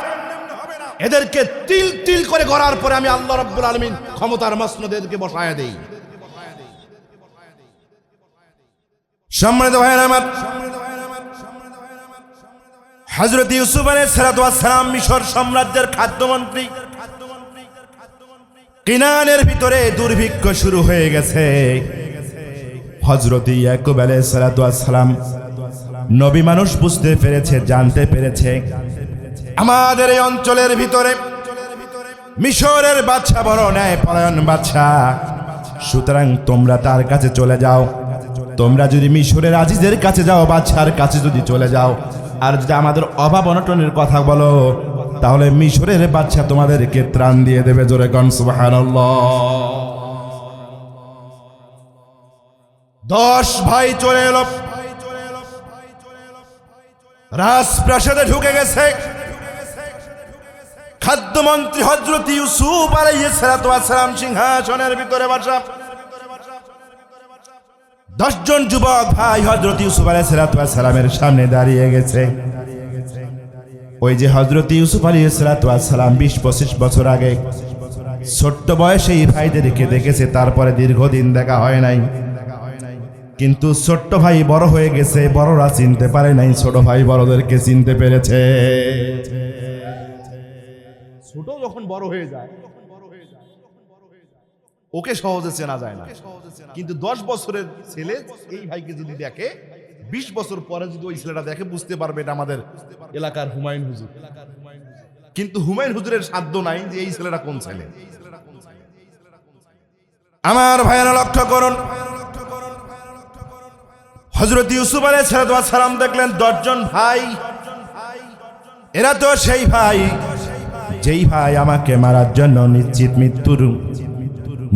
এদেরকে তিল তিল করে গড়ার পরে আমি আল্লাহ রাব্বুল আলামিন ক্ষমতার মসনদে এদেরকে বসায় দেই। সম্মানিত ভাইয়েরা আমার, হযরত ইউসুফ আলাইহিস সালাতু ওয়াস সালাম মিশর সাম্রাজ্যের খাদ্যমন্ত্রী। কিনানের ভিতরে দুর্ভিক্ষ শুরু হয়ে গেছে। হযরত ইয়াকুব আলাইহিস সালাতু ওয়াস সালাম নবী মানুষ বুঝতে পেরেছে, জানতে পেরেছে আমাদের এই অঞ্চলের ভিতরে মিশরের বাদশা বড় ন্যায়পরায়ণ বাদশা, সুতরাং তোমরা তার কাছে চলে যাও। তোমরা যদি মিশরের আজিজের কাছে যাও, বাদশার কাছে যদি চলে যাও, আর যদি আমাদের অভাব অনটনের কথা বলো, তাহলে মিশরের বাদশা তোমাদেরকে ত্রাণ দিয়ে দেবে। জোরে কোন সুবহানাল্লাহ। 10 ভাই চলে এলো, রাজপ্রাসাদে ঢুকে গেছে। খাদ্যমন্ত্রী হযরত ইউসুফ আলাইহিস সালাতু ওয়াস সালাম সিংহাসনের ভিতরে বসা। 10 জন যুবক ভাই হযরত ইউসুফ আলাইহিস সালাতু ওয়াস সালামের সামনে দাঁড়িয়ে গেছে। ওই যে হযরত ইউসুফ আলাইহিস সালাতু ওয়াস সালাম 20-25 বছর আগে ছোট্ট বয়সে এই ভাইদেরকে দেখেছে, তারপরে দীর্ঘদিন দেখা হয় নাই। কিন্তু ছোট্ট ভাই বড় হয়ে গেছে, বড়রা চিনতে পারে নাই, ছোট ভাই বড়দেরকে চিনতে পেরেছে। ছোট যখন বড় হয়ে যায় ওকে সহজে চেনা যায় না, কিন্তু 10 বছরের ছেলে এই ভাইকে যদি দেখে, 20 বছর পরে যদি ওই ছেলেটা দেখে, বুঝতে পারবে এটা আমাদের এলাকার হুমায়ুন হুজুর। কিন্তু হুমায়ুন হুজুরের সাধ্য নাই যে এই ছেলেটা কোন ছেলে। আমার ভাইয়েরা লক্ষ্য করুন, হযরত ইউসুফ আলাইহিস সালাম দেখলেন 10 জন ভাই। এরা তো সেই ভাই যেই ভাই আমাকে মারার জন্য নিশ্চিত মৃত্যুর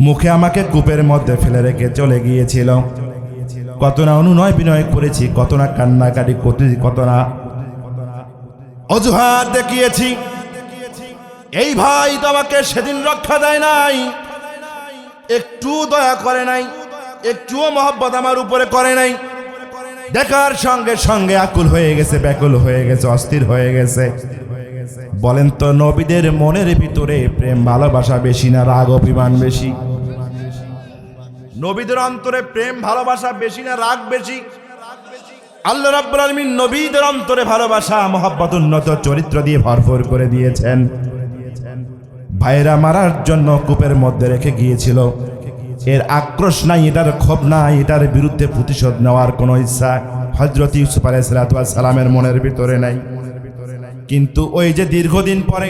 মুখে আমাকে কূপের মধ্যে ফেলে রেখে চলে গিয়েছিল। কত না অনুনয় বিনয় করেছি, কত না কান্নাকাটি করেছি, কত না অজুহাত দেখিয়েছি। এই ভাই তো আমাকে সেদিন রক্ষা দেয় নাই, একটু দয়া করে নাই, একটুও মহব্বত আমার উপরে করে নাই। দেখার সঙ্গে সঙ্গে আকুল হয়ে গেছে, ব্যাকুল হয়ে গেছে, অস্থির হয়ে গেছে। বলেন তো, নবীদের মনের ভিতরে প্রেম ভালোবাসা বেশি না রাগ অভিমান বেশি? নবীদের অন্তরে প্রেম ভালোবাসা বেশি না রাগ বেশি? আল্লাহ রাব্বুল আলামিন নবীদের অন্তরে ভালোবাসা মহব্বত উন্নত চরিত্র দিয়ে ভরপুর করে দিয়েছেন। ভাইরা মারার জন্য কূপের মধ্যে রেখে গিয়েছিল, এর আক্রোশ নাই, এটার ক্ষোভ নাই, এটার বিরুদ্ধে প্রতিশোধ নেওয়ার কোনো ইচ্ছা হযরত ইউসুফ আলাইহিস সালামের মনের ভিতরে নাই। কিন্তু ওই যে দীর্ঘদিন পরে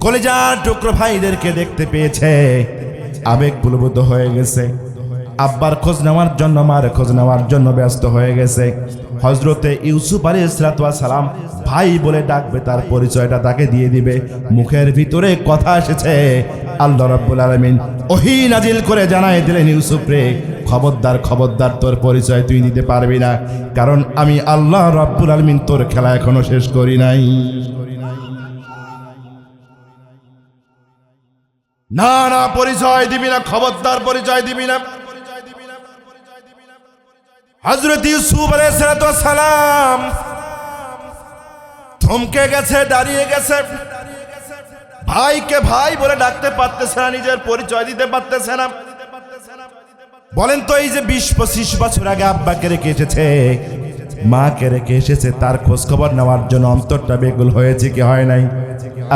কলিজার টুকরো ভাইদেরকে দেখতে পেয়েছে, আবেগ পুলবুদ্ধ হয়ে গেছে। আব্বার খোঁজ নেওয়ার জন্য, মার খোঁজ নেওয়ার জন্য ব্যস্ত হয়ে গেছে। হযরতে ইউসুফ আলাইহিস সালাম ভাই বলে ডাকবে, তার পরিচয়টা তাকে দিয়ে দিবে। মুখের ভিতরে কথা এসেছে, আল্লাহ রাব্বুল আলামিন ওহী নাজিল করে জানায় দিলেন, ইউসুফ রে, খবরদার খবরদার, তোর পরিচয় তুই দিতে পারবি না, কারণ আমি আল্লাহ রাব্বুল আলামিন তোর খেলা এখনো শেষ করি নাই। না না, পরিচয় দিবি না, খবরদার পরিচয় দিবি না। হযরত ইউসুফ আলাইহিস সালাম থমকে গেছে, দাঁড়িয়ে গেছে। ভাইকে ভাই বলে ডাকতে পারতেছে না, নিজের পরিচয় দিতে পারতেছে না। বলেন তো, এই যে 20-25 বছর আগে আব্বাকে রেখে এসেছে, মাকে রেখে এসেছে, তার খোঁজ খবর নেওয়ার জন্য অন্তরটা বেকুল হয়েছে কি হয় নাই?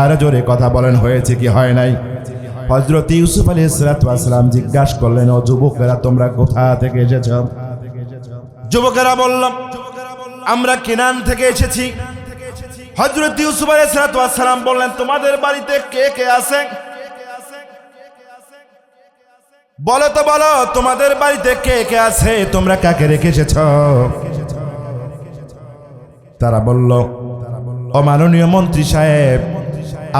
আর জোরে কথা বলেন, হয়েছে কি হয় নাই? হযরত ইউসুফ আলাইহিস সালাম জিজ্ঞাসা করলেন, ও যুবকেরা, তোমরা কোথা থেকে এসেছ? যুবকেরা বলল, আমরা কেনান থেকে এসেছি। হযরত ইউসুফ আলাইহিস সালাম বললেন, তোমাদের বাড়িতে কে কে আছে? বলো তো, বলো, তোমাদের বাড়িতে কে কে আছে? তোমরা কাকে রেখে এসেছ? তারা বলল, ও মাননীয় মন্ত্রী সাহেব,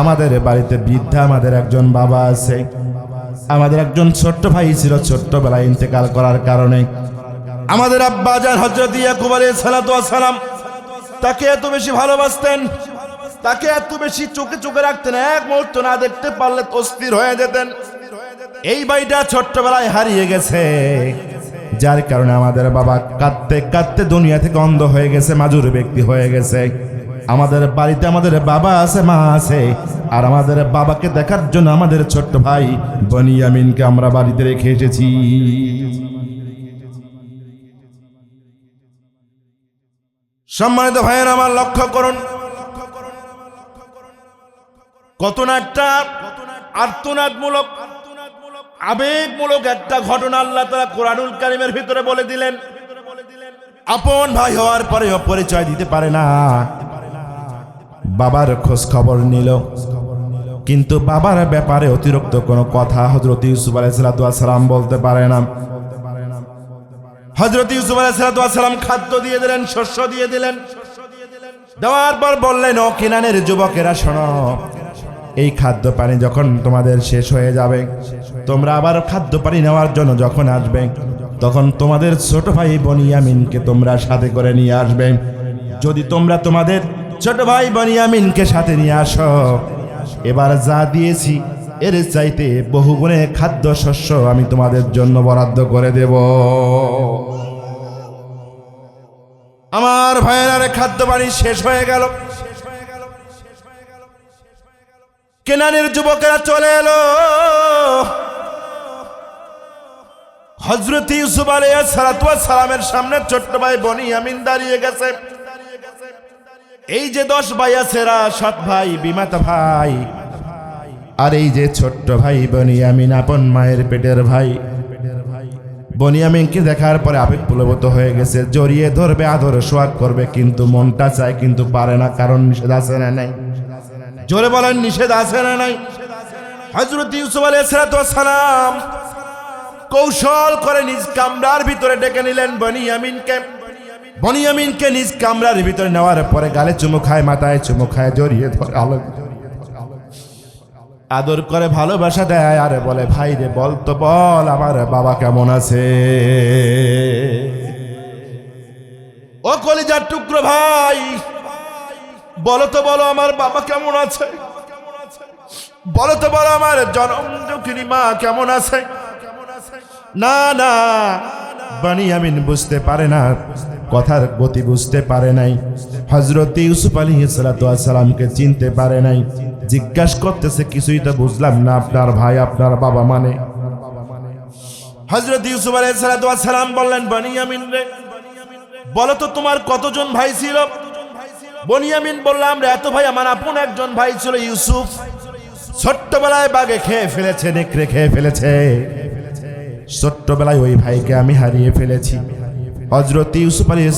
আমাদের বাড়িতে বৃদ্ধা আমাদের একজন বাবা আছে। আমাদের একজন ছোট্ট ভাই ছিল, ছোট্টবেলায় ইন্তেকাল করার কারণে আমাদের আব্বা জান হযরত ইয়াকুব আলাইহিস সালাম তাকে এত বেশি ভালোবাসতেন, তাকে এত বেশি চোখে চোখে রাখতেন, এক মুহূর্ত না দেখতে পারলে অস্থির হয়ে যেতেন। এই ভাইটা ছোট্টবেলায় হারিয়ে গেছে, যার কারণে আমাদের বাবা কাঁদতে কাঁদতে দুনিয়া থেকে অন্ধ হয়ে গেছে, মাজুর ব্যক্তি হয়ে গেছে। আমাদের বাড়িতে আমাদের বাবা আছে, মা আছে, আর আমাদের বাবাকে দেখার জন্য আমাদের ছোট্ট ভাই বনিয়ামিনকে আমরা বাড়িতে রেখে এসেছি। সম্মানিত ভাইয়ের আমার, লক্ষ্য করুন, কত না একটা আর্তনাদমূলক আবেগমূলক একটা ঘটনা আল্লাহ তাআলা কোরআনুল কারীমের ভিতরে বলে দিলেন। আপন ভাই হওয়ার পরেও পরিচয় দিতে পারে না, বাবার খোঁজ খবর নিল, কিন্তু বাবার ব্যাপারে অতিরিক্ত কোনো কথা হযরত ইউসুফ আলাইহিস সালাম বলতে পারে না। হযরত ইউসুফ আলাইহিস সালাম খাদ্য দিয়ে দিলেন, শস্য দিয়ে দিলেন, দেওয়ার পর বললেন, ও কিনানের যুবকেরা শোনো, এই খাদ্য পানি যখন তোমাদের শেষ হয়ে যাবে, তোমরা আবার খাদ্য পানি নেওয়ার জন্য যখন আসবে, তখন তোমাদের ছোট ভাই বনিয়ামিনকে তোমরা সাথে করে নিয়ে আসবে। যদি তোমরা তোমাদের ছোট ভাই বনিয়ামিনকে সাথে নিয়ে আসো, এবার যা দিয়েছি এর চাইতে বহুগুণে খাদ্য শস্য আমি তোমাদের জন্য বরাদ্দ করে দেব। আমার ভাইয়েরা, খাদ্য পানি শেষ হয়ে গেল, কেনানের যুবকেরা চলে এলো। হযরত ইউসুফ আলাইহিস সালামের সামনে ছোট্ট ভাই বনিয়ামিন দাঁড়িয়ে গেছে। এই যে 10 ভাই আছে, এরা সৎ ভাই, বিমাতা ভাই, আর এই যে ছোট্ট ভাই বনিয়ামিন আপন মায়ের পেটের ভাই। বনিয়ামিনকে দেখার পরে আবেগ পুলবত হয়ে গেছে, জড়িয়ে ধরবে, আদর সোহাগ করবে, কিন্তু মনটা চায় কিন্তু পারে না। কারণ নিষেধ আছে না নাই? জোরে বলেন, নিষেধ আছে না নাই? হযরত ইউসুফ আলাইহিস সালাম কৌশল করে নিজ কামরার ভিতরে ডেকে নিলেন বনিয়ামিনকে। বনিয়ামিনকে নিজ কামরার ভিতরে নেওয়ার পরে গালে চুমু খায়, মাথায় চুমু খায়, জড়িয়ে ধরে আদর করে ভালোবাসা দেয়, আরে বলে, ভাই রে বল তো বল, আমার বাবা কেমন আছে? ও কলিজার টুকরো ভাই, বলো তো বলো, আমার বাবা কেমন আছে? বলো তো বলো, আমার জনম দুঃখিনী মা কেমন আছে? না না, বনিয়ামিন বুঝতে পারে না, কথার গতি বুঝতে পারে নাই, হযরত ইউসুফ আলাইহিস সালামকে চিনতে পারে নাই। জিজ্ঞাসা করতেছে, কিছুই তো বুঝলাম না, আপনার ভাই আপনার বাবা মানে? হযরত ইউসুফ আলাইহিস সালাম বললেন, বনিয়ামিন রে, বলো তো তোমার কতজন ভাই ছিল? বনিয়ামিন বলল, আমরা এত ভাই, আমার আপন একজন ভাই ছিল ইউসুফ, ছোট্টবেলায় বাঘে খেয়ে ফেলেছে, নেকড়ে খেয়ে ফেলেছে, ছোট্টবেলায় ওই ভাইকে আমি হারিয়ে ফেলেছি। হযরত ইউসুফ আলাইহিস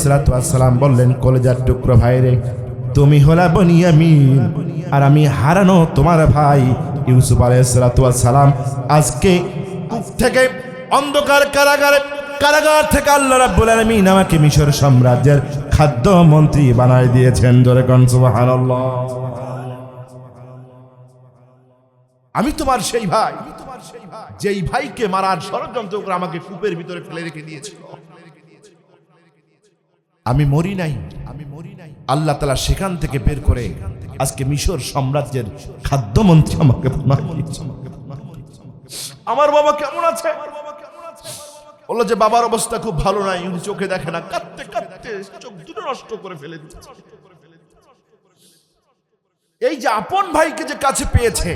সালাম বললেন, কলিজার টুকরো ভাই রে, তুমি হলা বনিয়ামিন, আর আমি হারানো তোমার ভাই ইউসুফ আলাইহিস সালাম। আজকে কূপ থেকে, অন্ধকার কারাগার থেকে আল্লাহ রাব্বুল আলামিন আমাকে মিশর সাম্রাজ্যের খাদ্য মন্ত্রী বানায় দিয়েছেন। জোরে কোন সুবহানাল্লাহ। আমি তোমার সেই ভাই, যেই ভাইকে মারার ষড়যন্ত্র করে আমাকে কূপের ভিতরে ফেলে রেখে দিয়েছিল। আমি মরি নাই, আল্লাহ তাআলা সেখান থেকে বের করে আজকে মিশর সাম্রাজ্যের খাদ্যমন্ত্রী আমাকে বানিয়েছেন। আমার বাবা কেমন আছে? বললো যে বাবার অবস্থা খুব ভালো নাই, উনি চোখে দেখে না, কাঁদতে কাঁদতে চোখ দুটো নষ্ট করে ফেলে দিচ্ছে। এই যে আপন ভাইকে যে কাছে পেয়েছে,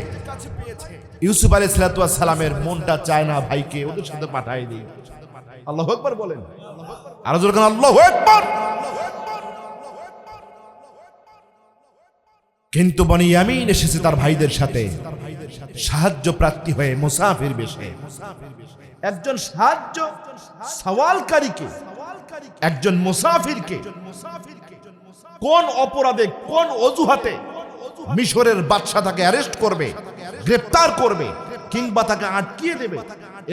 ইউসুফ আলাইহিস সালামের মনটা চায় না ভাইকে ওদের সাথে পাঠায় দিই। আল্লাহু আকবার বলেন, আরো জোরে বলেন আল্লাহু আকবার। কিন্তু বনিয়ামিন এসেছে তার ভাইদের সাথে সাহায্য প্রার্থী হয়ে, মুসাফির বেশে। একজন সাহায্য সওয়ালকারীকে, একজন মুসাফিরকে কোন অপরাধে, কোন অজুহাতে মিশরের বাদশা তাকে অ্যারেস্ট করবে, গ্রেফতার করবে, কিংবা তাকে আটকিয়ে দেবে,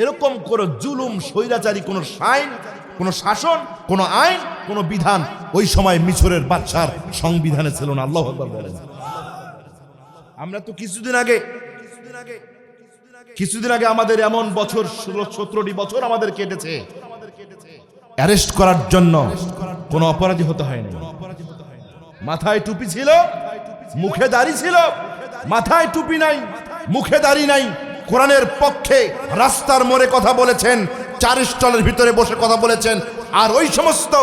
এরকম কোন জুলুম, স্বৈরাচারী কোন আইন, কোন শাসন, কোন আইন, কোন বিধান ওই সময় মিশরের বাদশার সংবিধানে ছিল না। আল্লাহু আকবার বলেন। আমরা তো কিছুদিন আগে আমাদের এমন বছর 17টি বছর আমাদের কেটেছে, অ্যারেস্ট করার জন্য কোনো অপরাধী হতে হয়নি। মাথায় টুপি ছিল, মুখে দাড়ি ছিল, মাথায় টুপি নাই, মুখে দাড়ি নাই, কোরআনের পক্ষে রাস্তার মোড়ে কথা বলেছেন, 4 স্টলের ভিতরে বসে কথা বলেছেন, আর ওই সমস্ত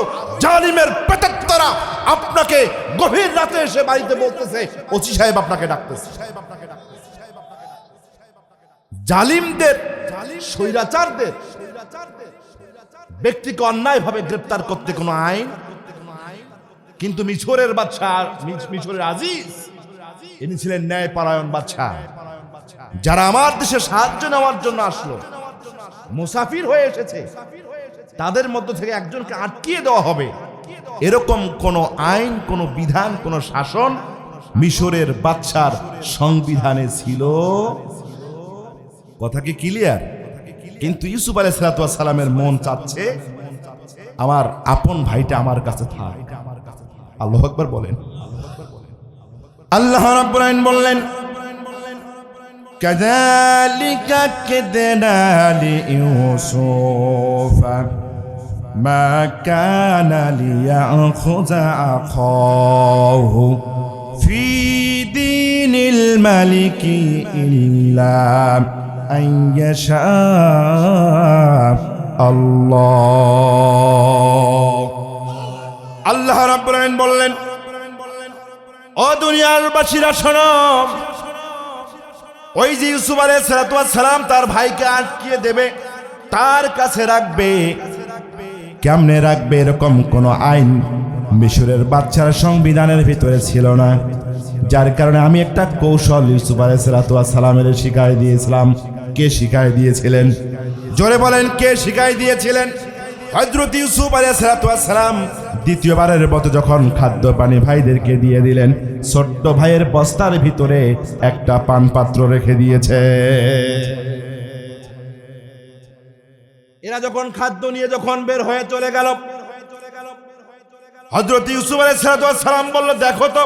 জালিমের পেটাত্তারা আপনাকে গভীর রাতে এসে বাড়িতে বলতেছে ওসি সাহেব আপনাকে ডাকতেছে। জালিমদের, স্বৈরাচারদের ব্যক্তিকে অন্যায়ভাবে গ্রেফতার করতে কোনো আইন, কিন্তু মিশরের বাদশা, মিশরের আজিজ, ইনি ছিলেন ন্যায়পরায়ণ বাদশা। যারা আমার দেশে সাহায্য নেওয়ার জন্য আসলো, মুসাফির হয়ে এসেছে, তাদের মধ্য থেকে একজনকে আটকিয়ে দেওয়া হবে, এরকম কোন আইন, কোন বিধান, কোন শাসন মিশরের বাদশার সংবিধানে ছিল। কথা কি ক্লিয়ার? কিন্তু ইউসুফ আলাইহিস সালামের মন চাচ্ছে আমার আপন ভাইটা আমার কাছে থাক। আল্লাহু আকবার বলেন। আল্লাহ রাব্বুল আলামিন বললেন, কাযালিকা কিদনা লিইউসুফ মা কানা লিয়াখুযা আখাহু ফি দীনিল মালিকি ইল্লা আন ইয়াশা আল্লাহ। আল্লাহ রাব্বুল আলামিন বললেন, ও দুনিয়ার বাসীরা শোনো, ওই যে ইউসুফ আলাইহিস সালাম তার ভাইকে আটকিয়ে দেবে, তার কাছে রাখবে। কেমনে রাখবে? এরকম কোন আইন মিশরের বাদশার সংবিধানের ভিতরে ছিল না, যার কারণে আমি একটা কৌশল ইউসুফ আলাইহিস সালামের শিখাই দিয়েছিলাম। কে শিখাই দিয়েছিলেন? জোরে বলেন, কে শিখাই দিয়েছিলেন? হযরত ইউসুফ আলাইহিস সালাম দ্বিতীয়বারের মতো যখন খাদ্য পানি ভাইদেরকে দিয়ে দিলেন, ছোট্ট ভাইয়ের বস্তার ভিতরে একটা পান পাত্র রেখে দিয়েছে। এরা যখন খাদ্য নিয়ে যখন বের হয়ে চলে গেল, হযরত ইউসুফ আলাইহিস সালাম বলল, দেখো তো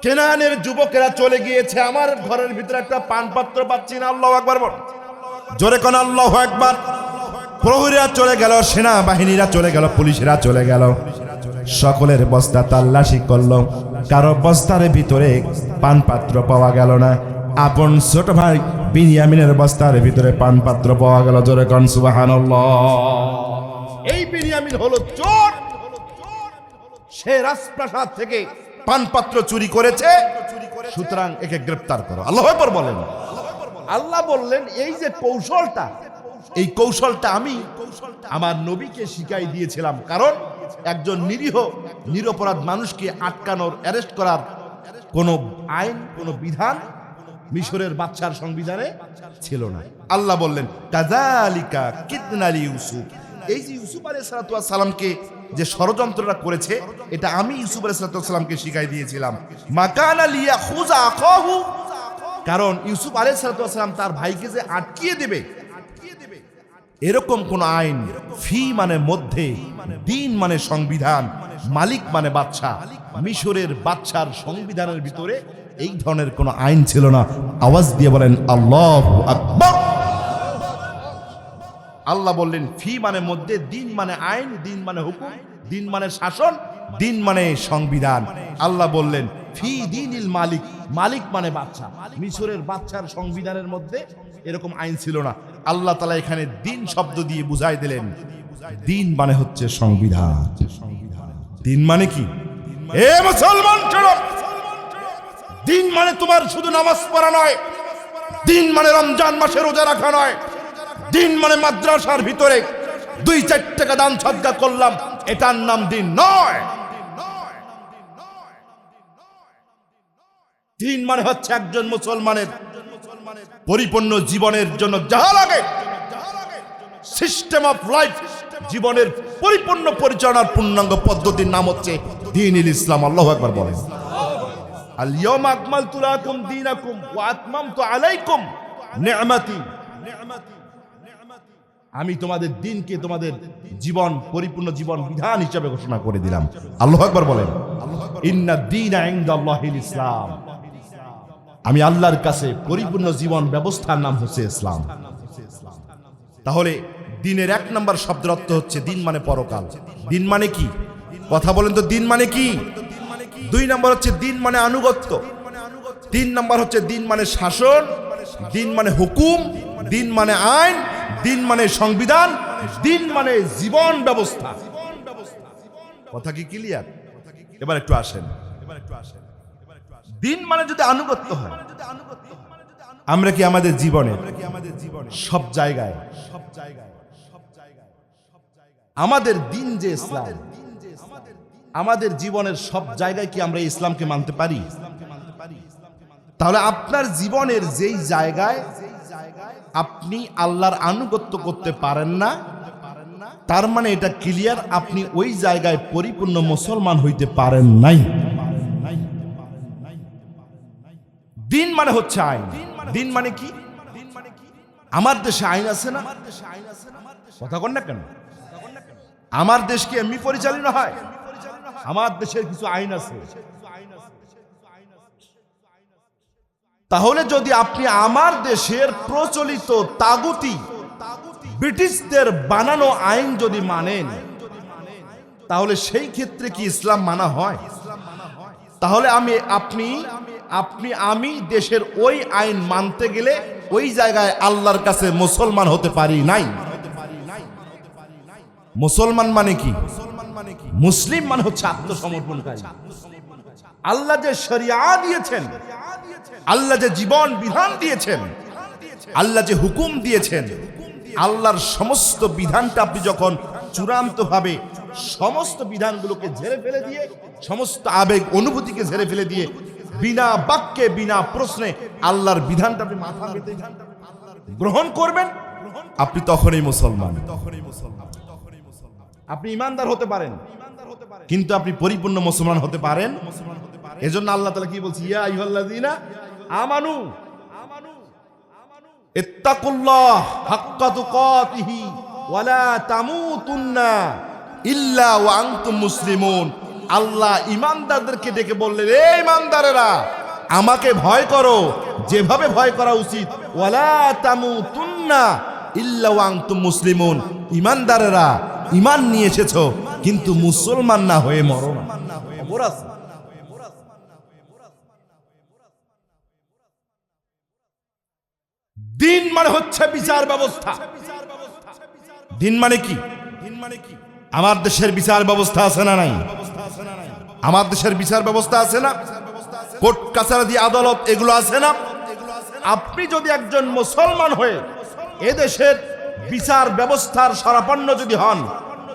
কেনানের যুবকেরা চলে গিয়েছে, আমার ঘরের ভিতরে একটা পান পাত্র পাচ্ছি না। আল্লাহু আকবার বল, জোরে কোন আল্লাহু আকবার। প্রহরীরা চলে গেল, সেনাবাহিনীরা চলে গেল, পুলিশেরা চলে গেল, সকলের বস্তা তাল্লাশি করলো, কারো বস্তার ভিতরে পান পাত্র পাওয়া গেল না। আপন ছোট ভাই বিনিয়ামিনের বস্তার ভিতরে পান পাত্র পাওয়া গেল। জোরে কোন সুবহানাল্লাহ। এই বিনিয়ামিন হলো চোর, সে রাজপ্রাসাদ থেকে পান পাত্র চুরি করেছে, সুতরাং একে গ্রেফতার করো। আল্লাহু আকবার বলেন। আল্লাহ বললেন, এই যে কৌশলটা, এই কৌশলটা আমি আমার নবীকে শিখাই দিয়েছিলাম, কারণ একজন নিরীহ নিরপরাধ মানুষকে আটকানোর, অ্যারেস্ট করার কোনো আইন, কোনো বিধান মিশরের বাদশার সংবিধানে ছিল না। আল্লাহ বললেন, কাযালিকা কিদনা লিইউসুফ, এই যে ইউসুফ আলাইহিস সালামকে যে ষড়যন্ত্রটা করেছে, এটা আমি ইউসুফ আলাইহিস সালামকে শিখাই দিয়েছিলাম। মা কানা লিয়াখুযা আখাহু, কারণ ইউসুফ আলাইহিস সালাম তার ভাইকে যে আটকিয়ে দেবে, এরকম কোন আইন, ফি মানে মধ্যে, দিন মানে সংবিধান, মালিক মানে বাদশা, মিশরের বাদশার সংবিধানের ভিতরে এই ধরনের কোন আইন ছিল না। আওয়াজ দিয়ে বলেন আল্লাহু আকবার। আল্লাহ বললেন, ফি মানে মধ্যে, দিন মানে আইন, দিন মানে হুকুম, দিন মানে শাসন, দিন মানে সংবিধান। আল্লাহ বললেন, ফি দীনিল মালিক, মালিক মানে বাদশা, মিশরের বাদশার সংবিধানের মধ্যে এরকম আইন ছিল না। আল্লাহ তাআলা এখানে দিন শব্দ দিয়ে বুঝাই দিলেন, দিন মানে হচ্ছে সংবিধান। দিন মানে কি? এ মুসলমান শোনো, দিন মানে তোমার শুধু নামাজ পড়া নয়, দিন মানে রমজান মাসে রোজা রাখা নয়, দিন মানে মাদ্রাসার ভিতরে 2-4 টাকা দান সদকা করলাম, এটার নাম দিন নয়। দিন মানে হচ্ছে একজন মুসলমানের পরিপূর্ণ জীবনের জন্য যাহা লাগে, সিস্টেম অফ লাইফ, জীবনের পরিপূর্ণ পরিচালনার পূর্ণাঙ্গ পদ্ধতির নাম হচ্ছে দ্বীনুল ইসলাম। আল্লাহু আকবার বলেন। আল ইয়াওমা আকমালতু লাকুম দীনাকুম ওয়া আতমামতু আলাইকুম নি'মাতি, আমি তোমাদের দিনকে তোমাদের জীবন, পরিপূর্ণ জীবন বিধান হিসেবে ঘোষণা করে দিলাম। আল্লাহু আকবার বলেন। ইন্নাদ দীনা ইনদাল্লাহিল ইসলাম, আমি আল্লাহর কাছে পরিপূর্ণ জীবন ব্যবস্থার নাম হচ্ছে ইসলাম। তাহলে দিনের 1 নম্বর শব্দের অর্থ হচ্ছে দিন মানে পরকাল। দিন মানে কি? কথা বলেন তো, দিন মানে কি? 2 নম্বর হচ্ছে দিন মানে আনুগত্য, 3 নম্বর হচ্ছে দিন মানে শাসন, দিন মানে হুকুম, দিন মানে আইন, দিন মানে সংবিধান, দিন মানে জীবন ব্যবস্থা। কথা কি ক্লিয়ার? এবার একটু আসেন। দিন মানে যদি আনুগত্য হয়, আমরা কি আমাদের জীবনে সব জায়গায় আমাদের দিন যে ইসলাম, আমাদের জীবনের সব জায়গায় কি আমরা ইসলামকে মানতে পারি? তাহলে আপনার জীবনের যেই জায়গায় আপনি আল্লাহর আনুগত্য করতে পারেন না, তার মানে এটা ক্লিয়ার, আপনি ওই জায়গায় পরিপূর্ণ মুসলমান হইতে পারেন নাই। দিন মানে হচ্ছে আইন। দিন মানে কি? আমার দেশে আইন আছে না? কথা কন না কেন? আমার দেশ কি এমনি পরিচালিত হয়? আমার দেশের কিছু আইন আছে। তাহলে যদি আপনি আমার দেশের প্রচলিত তাগুতি ব্রিটিশদের বানানো আইন যদি মানেন, তাহলে সেই ক্ষেত্রে কি ইসলাম মানা হয়? তাহলে আমি দেশের ওই আইন মানতে গেলে ওই জায়গায় আল্লাহর কাছে মুসলমান হতে পারি নাই। মুসলমান মানে কি? মুসলিম মানে হচ্ছে আত্মসমর্পণকারী। আল্লাহ যে শরিয়া দিয়েছেন, আল্লাহ যে জীবন বিধান দিয়েছেন, আল্লাহ যে হুকুম দিয়েছেন, আল্লাহর সমস্ত বিধানটা আপনি যখন চূড়ান্তভাবে সমস্ত বিধানগুলোকে ঝেড়ে ফেলে দিয়ে, সমস্ত আবেগ অনুভূতিকে ঝেড়ে ফেলে দিয়ে, বিনা বাক্যে বিনা প্রশ্নে আল্লাহর বিধানটা আপনি মাথা পেতে গ্রহণ করবেন, আপনি তখনই মুসলমান। আপনি ইমানদার হতে পারেন, কিন্তু আপনি পরিপূর্ণ মুসলমান হতে পারেন। এজন্য আল্লাহ তাআলা কি বলছে? ইয়া আইয়ুহাল্লাযীনা আমানু ইত্তাকুল্লাহ হাক্কা তুকাতিহি ওয়া লা তামুতুন্না ইল্লা ওয়া আনতুম মুসলিমুন। আল্লাহ ঈমানদারদেরকে ডেকে বললেন, হে ঈমানদারেরা, আমাকে ভয় করো যেভাবে ভয় করা উচিত। ওয়া লা তামুতুন্না ইল্লা ওয়া আনতুম মুসলিমুন। ঈমানদারেরা, ঈমান নিয়ে এসেছো কিন্তু মুসলমান না হয়ে মরো না। খবর আছে? দিন মানে হচ্ছে বিচার ব্যবস্থা। দিন মানে কি? আমার দেশের বিচার ব্যবস্থা আছে না নাই? আমার দেশের বিচার ব্যবস্থা আছে না? কোর্ট কাছারি আদালত এগুলো আছে না? আপনি যদি একজন মুসলমান হয়ে এদেশের বিচার ব্যবস্থার শরণাপন্ন যদি হন,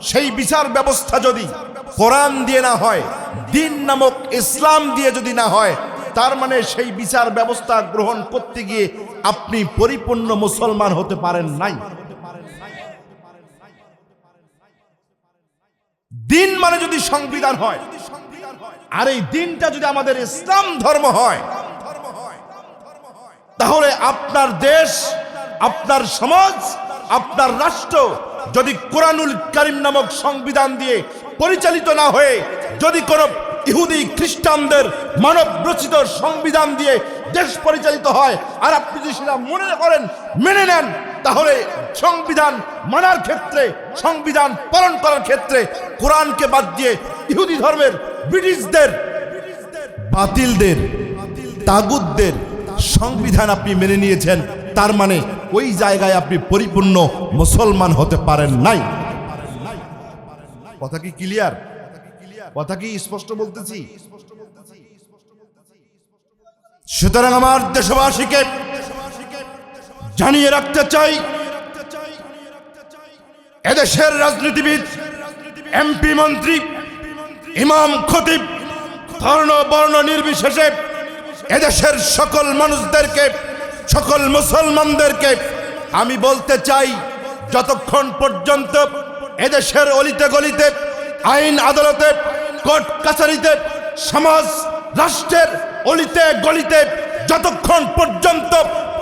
সেই বিচার ব্যবস্থা যদি কোরআন দিয়ে না হয়, দিন নামক ইসলাম দিয়ে যদি না হয়, তার মানে সেই বিচার ব্যবস্থা গ্রহণ করতে গিয়ে আপনি পরিপূর্ণ মুসলমান হতে পারেন নাই। দিন মানে যদি সংবিধান হয়, আর এই দিনটা যদি আমাদের ইসলাম ধর্ম হয়, তাহলে আপনার দেশ, আপনার সমাজ, আপনার রাষ্ট্র যদি কোরআনুল কারীম নামক সংবিধান দিয়ে পরিচালিত না হয়ে যদি কোন ইহুদি খ্রিস্টানদের মানব রচিত সংবিধান দিয়ে দেশ পরিচালিত হয়, আর আপনি যদি সেটা মনে করেন, মেনে নেন, তাহলে সংবিধান মানার ক্ষেত্রে, সংবিধান পালন করার ক্ষেত্রে কোরআনকে বাদ দিয়ে ইহুদি ধর্মের, ব্রিটিশদের, বাতিলদের, তাগুতদের সংবিধান আপনি মেনে নিয়েছেন, তার মানে ওই জায়গায় আপনি পরিপূর্ণ মুসলমান হতে পারেন নাই। কথা কি ক্লিয়ার? কথা কি স্পষ্ট বলতেছি? সুতরাং আমার দেশবাসীকে জানিয়ে রাখতে চাই, এদেশের রাজনীতিবিদ, এমপি, মন্ত্রী, ইমাম, খতিব, ধর্ম বর্ণ নির্বিশেষে এদেশের সকল মানুষদেরকে, সকল মুসলমানদেরকে আমি বলতে চাই, যতক্ষণ পর্যন্ত এদেশের অলিতে গলিতে, আইন আদালতে, কোর্ট কাছারিতে, সমাজ রাষ্ট্রের অলিতে গলিতে যতক্ষণ পর্যন্ত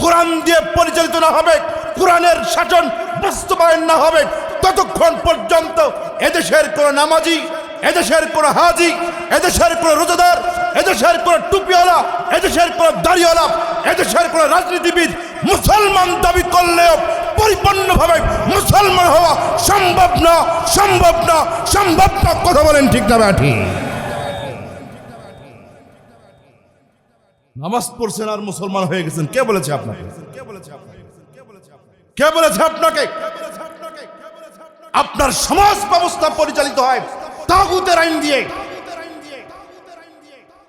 কোরআন দিয়ে পরিচালিত না হবে, কোরআনের শাসন বাস্তবায়ন না হবে, ততক্ষণ পর্যন্ত এদেশের কোন নামাজি, এদেশের কোন হাজি, এদেশের কোন রোজাদার, এদেশের কোন টুপিওয়ালা, এদেশের কোন দাড়িওয়ালা, এদেশের কোন রাজনীতিবিদ মুসলমান দাবি করলেও পরিপূর্ণভাবে মুসলমান হওয়া সম্ভব না, সম্ভব না, সম্ভব না। কথা বলেন ঠিক না ব্যাঠি? নামাজ পড়ছেন আর মুসলমান হয়ে গেছেন। কে বলেছে আপনাকে? কে বলেছে আপনাকে? আপনার সমাজ ব্যবস্থা পরিচালিত হয় তাগুতের আইন দিয়ে।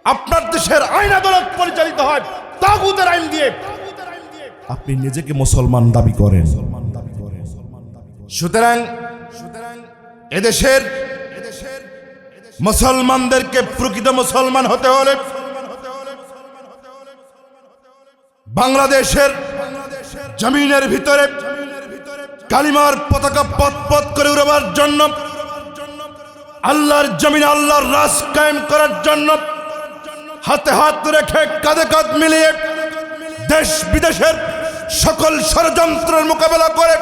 আপনার দেশের আইন আদালত পরিচালিত হয় তাগুতের আইন দিয়ে। আপনি নিজেকে মুসলমান দাবি করেন। সুতরাং এদেশের মুসলমানদেরকে প্রকৃত মুসলমান হতে হলে বাংলাদেশের জমিনের ভিতরে কালিমার পতাকা পথ পথ করে উড়াবার জন্য, আল্লাহর জমিনে আল্লাহর রাজ কায়েম করার জন্য হাতে হাত রেখে কাঁধে কাঁধ মিলিয়ে দেশ বিদেশের সকল ষড়যন্ত্রের মোকাবেলা করে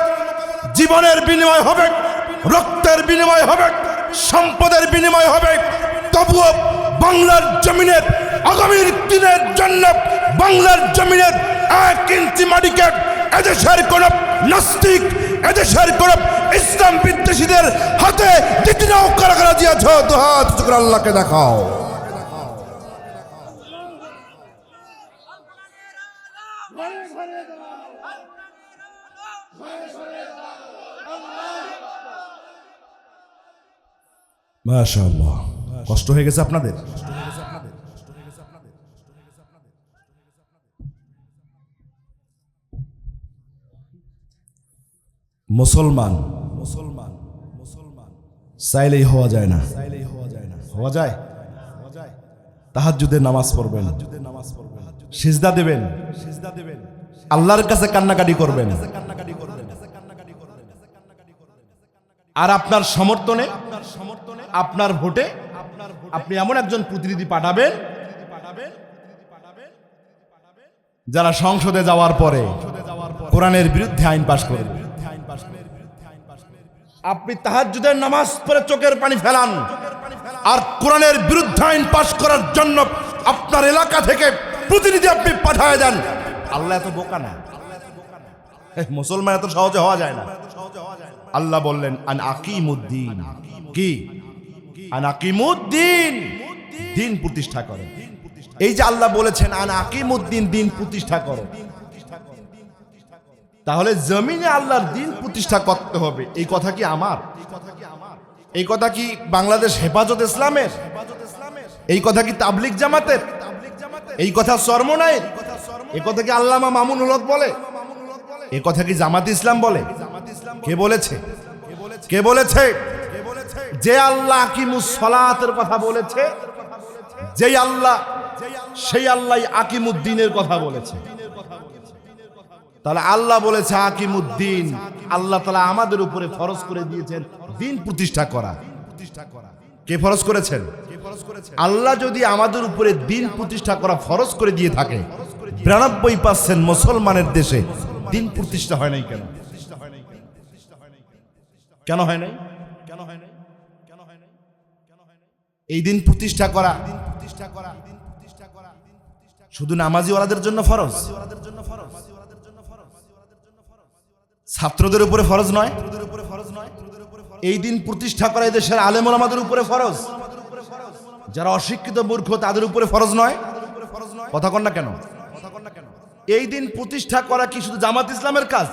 জীবনের বিনিময় হবে, রক্তের বিনিময় হবে, সম্পদের বিনিময় হবে, তবুও বাংলার জমিনের আগামীর দিনের জন্য বাংলার জমিনের 1 ইঞ্চি মাটিকে এদেশের কোন নাস্তিক, এদেশের কোন ইসলাম বিদ্বেষীদের হাতে দিতে নাও। কারা কারা দিয়েছ দুহাত করে আল্লাহকে দেখাও। মাশাআল্লাহ, কষ্ট হয়ে গেছে আপনাদের? মুসলমান চাইলেই হওয়া যায় না। হওয়া যায়? তাহাজ্জুদের নামাজ পড়বেন, সিজদা দেবেন, আল্লাহর কাছে কান্নাকাটি করবেন, আর আপনার সমর্থনে, আপনার ভোটে আপনি এমন একজন প্রতিনিধি পাঠাবেন যারা সংসদে যাওয়ার পরে কোরআনের বিরুদ্ধে আইন পাশ করবে। আপনি তাহাজ্জুদের নামাজ পড়ে চোখের পানি ফেলান আর কোরআনের বিরুদ্ধে আইন পাশ করার জন্য আপনার এলাকা থেকে প্রতিনিধি আপনি পাঠায় দেন। আল্লাহ এত বোকা না, মুসলমান এত সহজে হওয়া যায় না। আল্লাহ বললেন আন আকিমুদ্দিন, কি আন আকিমুদ্দিন, দিন প্রতিষ্ঠা করো। এই যে আল্লাহ বলেছেন আন আকিমুদ্দিন, দিন প্রতিষ্ঠা করো, তাহলে জমিনে আল্লাহর দিন প্রতিষ্ঠা করতে হবে। এই কথা কি আমার? এই কথা কি বাংলাদেশ হেফাজত ইসলামের? এই কথা কি তাবলিগ জামাতের? এই কথা চরমনাইয়ের? এই কথা কি আল্লামা মামুনুল হক বলে? এই কথা কি জামাত ইসলাম বলে? কে বলেছে? কে বলেছে? যে আল্লাহ আকিমুস সালাতের কথা বলেছে, যেই আল্লাহ, সেই আল্লাহ আকিমুদ্দিনের কথা বলেছে। তাহলে আল্লাহ বলেছে আকিমুদ্দিন, আল্লাহ তাআলা আমাদের উপরে ফরজ করে দিয়েছেন দিন প্রতিষ্ঠা করা। কে ফরজ করেছেন? আল্লাহ যদি আমাদের উপরে দিন প্রতিষ্ঠা করা ফরজ করে দিয়ে থাকে, 92% মুসলমানের দেশে দিন প্রতিষ্ঠা হয় নাই কেন? কেন হয় নাই? এই দিন প্রতিষ্ঠা করা শুধু নামাজি ওয়ালাদের জন্য ফরজ, ছাত্রদের উপরে ফরজ নয়। এই দিন প্রতিষ্ঠা করা এই দেশের আলেম ওলামাদের উপরে ফরজ, যারা অশিক্ষিত মূর্খ তাদের উপরে ফরজ নয়। কথা কন না কেন? এই দিন প্রতিষ্ঠা করা কি শুধু জামাত ইসলামের কাজ,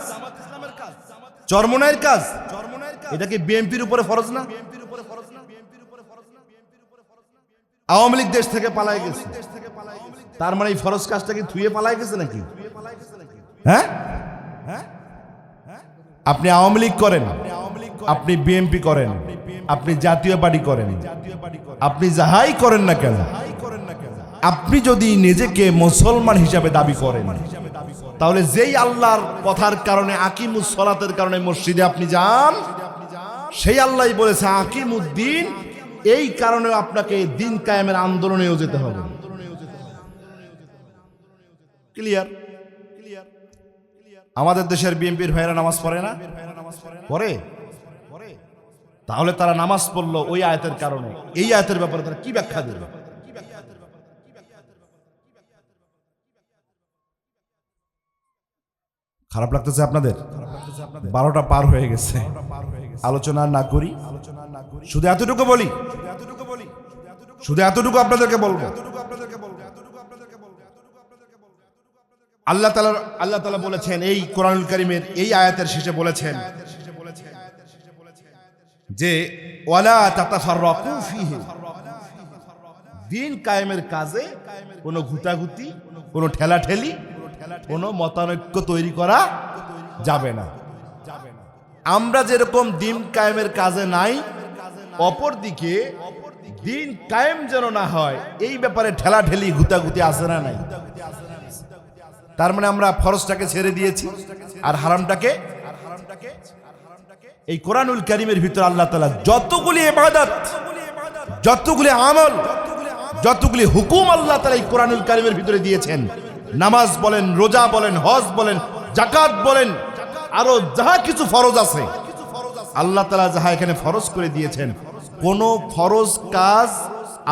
চরমনাইয়ের কাজ? এটা কি বিএনপির উপরে ফরজ না? আওয়ামী লীগ দেশ থেকে পালায় গেছে, তার মানে এই ফরজ কাজটা কি থুয়ে পালায় গেছে নাকি? হ্যাঁ, আপনি আওয়ামী লীগ করেন, আপনি বিএনপি করেন, আপনি জাতীয় পার্টি করেন, আপনি যাহাই করেন না কেন, আপনি যদি নিজেকে মুসলমান হিসাবে দাবি করেন, তাহলে যেই আল্লাহর কথার কারণে আকিমুস সালাতের কারণে মসজিদে আপনি যান, সেই আল্লাহই বলেছে আকিমুদ্দিন। এই কারণে আপনাকে দিন কায়েমের আন্দোলনেও যেতে হবে। ক্লিয়ার? আমাদের দেশের বিএনপির ভাইরা নামাজ পড়ে না? পড়ে। তাহলে তারা নামাজ পড়লো ওই আয়াতের কারণে, এই আয়াতের ব্যাপারে তারা কি ব্যাখ্যা দেবে? খারাপ লাগতেছে আপনাদের? 12টা পার হয়ে গেছে, আলোচনা না করি, শুধু এতটুকু বলি, শুধু এতটুকু আপনাদেরকে বলবো। আল্লাহ তাআলা বলেছেন এই কোরআনুল কারীমের এই আয়াতের শেষে বলেছেন যে ওয়ালা তাতাফাররাকু ফীহি, দিন কায়েমের কাজে কোনো ঘুটাঘুটি, কোনো ঠেলাঠেলি, কোনো মতানৈক্য তৈরি করা যাবে না। আমরা যেরকম দিন কায়েমের কাজে নাই, অপরদিকে দিন কায়েম যেন না হয় এই ব্যাপারে ঠেলাঠেলি ঘুটাঘুটি আছে না নাই? তার মানে আমরা ফরজটাকে ছেড়ে দিয়েছি আর হারামটাকে। এই কোরআনুল কারীমের ভিতর আল্লাহ তাআলা যতগুলি ইবাদত, যতগুলি আমল, যতগুলি হুকুম আল্লাহ তাআলা এই কোরআনুল কারীমের ভিতরে দিয়েছেন, নামাজ বলেন, রোজা বলেন, হজ বলেন, যাকাত বলেন, আরো যাহা কিছু ফরজ আছে আল্লাহ তাআলা যাহা এখানে ফরজ করে দিয়েছেন, কোন ফরজ কাজ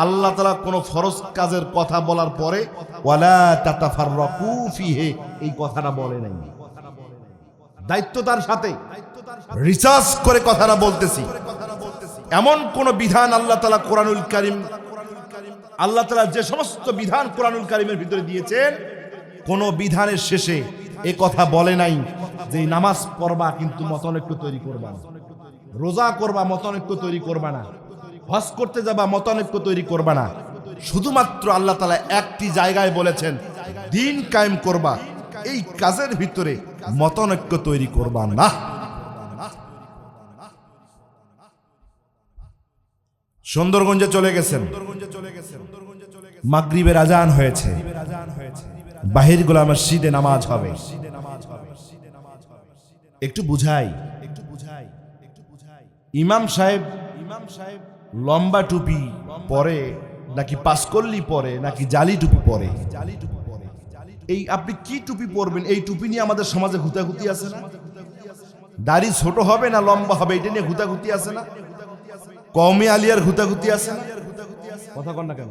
আল্লাহ তাআলা কোন ফরজ কাজের কথা বলার পরে ওয়ালা তাতাফাররাকু ফীহি এই কথাটা বলে নাই। দায়িত্বতার সাথে রিসার্চ করে কথাটা বলতেছি। এমন কোন বিধান আল্লাহ তাআলা কোরআনুল কারীম, আল্লাহ তাআলা যে সমস্ত বিধান কোরআনুল কারীমের ভিতরে দিয়েছেন, কোন বিধানের শেষে এই কথা বলে নাই যে নামাজ পড়বা কিন্তু মতানৈক্য তৈরি করবা না, রোজা করবা মতানৈক্য তৈরি করবা না, হজ করতে যাবা মতানৈক্য তৈরি করবা না। শুধুমাত্র আল্লাহ তাআলা একটি জায়গায় বলেছেন দিন কায়েম করবা, এই কাজের ভিতরে মতানৈক্য তৈরি করবা না। সুন্দরগঞ্জে চলে গেছেন, মাগরিবের আজান হয়েছে, বাহির গোলা মসজিদে নামাজ হবে। একটু বুঝাই, ইমাম সাহেব লম্বা টুপি পরে নাকি পাসকল্লি পরে নাকি জালি টুপি পরে? এই আপনি কি টুপি পরবেন এই টুপি নিয়ে আমাদের সমাজে ঘুতাঘুতি আছে না? দাড়ি ছোট হবে না লম্বা হবে এটা নিয়ে ঘুতাঘুতি আছে না? কওমি আলিয়ার ঘুতাঘুতি আছে না? কথা কন না কেন?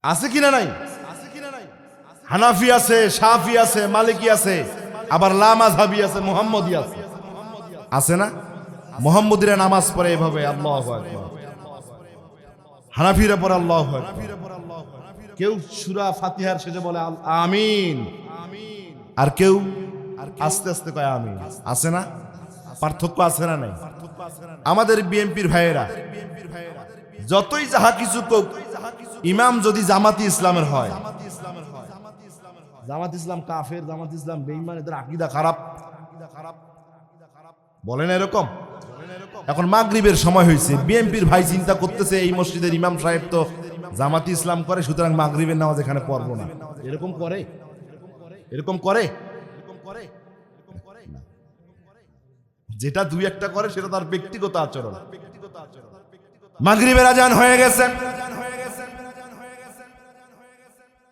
আছে কিনা নাই? হানাফি আছে, শাফি আছে, মালিকি আছে, আবার লা মাযহাবি আছে, মুহাম্মদি আছে, আছে না? মুহাম্মদিরা নামাজ পড়ে এভাবে আল্লাহু আকবার, হানাফিরা পড়ে আল্লাহু আকবার, কেউ সূরা ফাতিহার শেষে বলে আমিন, আর কেউ আস্তে আস্তে কয় আমিন। আছে না? পার্থক্য আছে না নাই? আমাদের বিএনপির ভাইয়েরা যতই যাহা কিছু কোক, ইমাম যদি জামাতি ইসলামের হয়, জামাত ইসলাম কাফের, জামাত ইসলাম বেঈমান, এদের আকীদা খারাপ বলেন এরকম। এখন মাগরিবের সময় হয়েছে, বিএনপির ভাই চিন্তা করতেছে এই মসজিদের ইমাম সাহেব তো জামাতি ইসলাম করে, সুতরাং মাগরিবের নামাজ এখানে পড়বো না। এরকম করে? এরকম করে? যেটা দুই একটা করে সেটা তার ব্যক্তিগত আচরণ। মাগরিবের আজান হয়ে গেছে,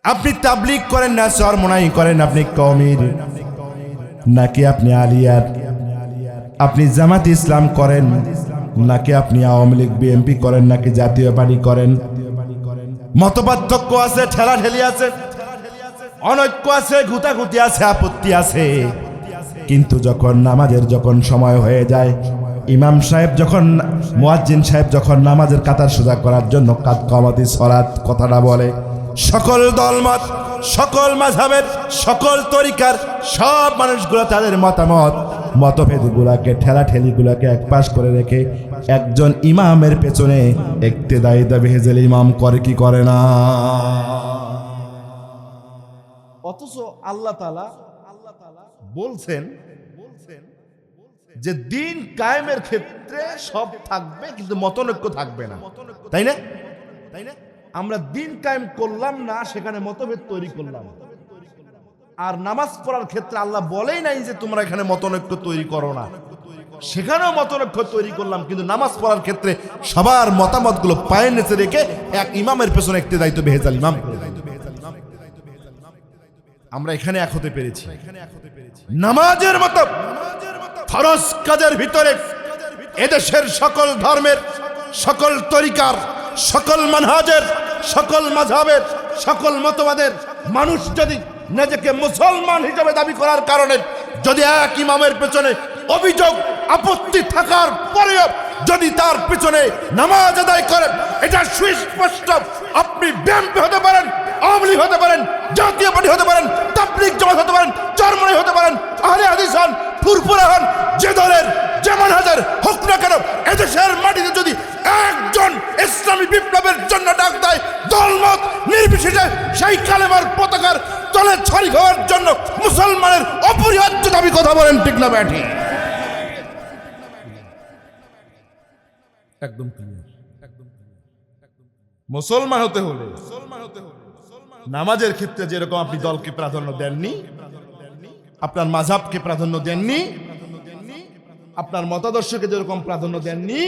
আপনি তাবলীগ করেন না চরমোনাই করেন, আপনি কওমির নাকি আপনি আলিয়ার, আপনি জামাত ইসলাম করেন নাকি আপনি আওয়ামী লীগ বিএনপি করেন নাকি জাতীয় পার্টি করেন, মতপার্থক্য আছে, ঠেলাঠেলি আছে, অনৈক্য আছে, ঘুতাঘুতি আছে, আপত্তি আছে, কিন্তু যখন নামাজের যখন সময় হয়ে যায়, ইমাম সাহেব যখন, মুয়াজ্জিন সাহেব যখন নামাজের কাতার সোজা করার জন্য কাত কামাতি সলাত কথাটা বলে, সকল দলমত, সকল মাযহাবের, সকল তরিকার সব মানুষগুলো তাদের মতামত, মতভেদগুলোকে, ঠেলাঠেলিগুলোকে এক পাশ করে রেখে একজন ইমামের পেছনে ইক্তেদায়ে তাবিজেল ইমাম করে কি করে না? অথচ আল্লাহ তাআলা বলছেন যে দিন কায়েমের ক্ষেত্রে সব থাকবে কিন্তু মতনৈক্য থাকবে না, তাই না? আমরা দিন কায়েম করলাম না, সেখানে মতভেদ তৈরি করলাম। আর নামাজ পড়ার ক্ষেত্রে আল্লাহ বলেই নাই যে তোমরা এখানে মতনৈক্য তৈরি করো না, সেখানেও মতনৈক্য তৈরি করলাম, কিন্তু নামাজ পড়ার ক্ষেত্রে সবার মতামতগুলো পায়ের নিচে রেখে এক ইমামের পেছনে ইক্তেদায়ে তাবিজেল ইমাম। আমরা এখানে এক হতে পেরেছি। নামাজের মতো ফরজ কাজের ভিতরে এদেশের সকল ধর্মের, সকল তরিকার, সকল মানহাজের, সকল মাযহাবের, সকল মতবাদের মানুষ যদি নিজেকে মুসলমান হিসেবে দাবি করার কারণে যদি এক ইমামের পেছনে অভিযোগ আপত্তি থাকার পরেও যদি তার পিছনে নামাজ আদায় করেন, এটা সুস্পষ্ট আপনি বিএনপি হতে পারেন, আওয়ামী লীগ হতে পারেন, জাতীয় পার্টি হতে পারেন, তাবলীগ জামাত হতে পারেন, চরমনাই হতে পারেন, আহলে হাদিস হন, ফুরফুরা হন, যে দলের যেমন হাজার হোক না কেন, এদেশের মাটিতে যদি একজন ইসলামী বিপ্লবের জন্য ডাক দেয়, দলমত নির্বিশেষে সেই কালেমার পতাকার তলে ছড়ি হওয়ার জন্য মুসলমানের অপরিহার্য দাবি। কথা বলেন ঠিক না ব্যাঠি? একদম ক্লিয়ার। মুসলমান হতে হলে নামাজের ক্ষেত্রে যেরকম আপনি দলকে প্রাধান্য দেননি, আপনার মাযহাবকে প্রাধান্য দেননি, আপনার মতাদর্শকে যেরকম প্রাধান্য দেননি,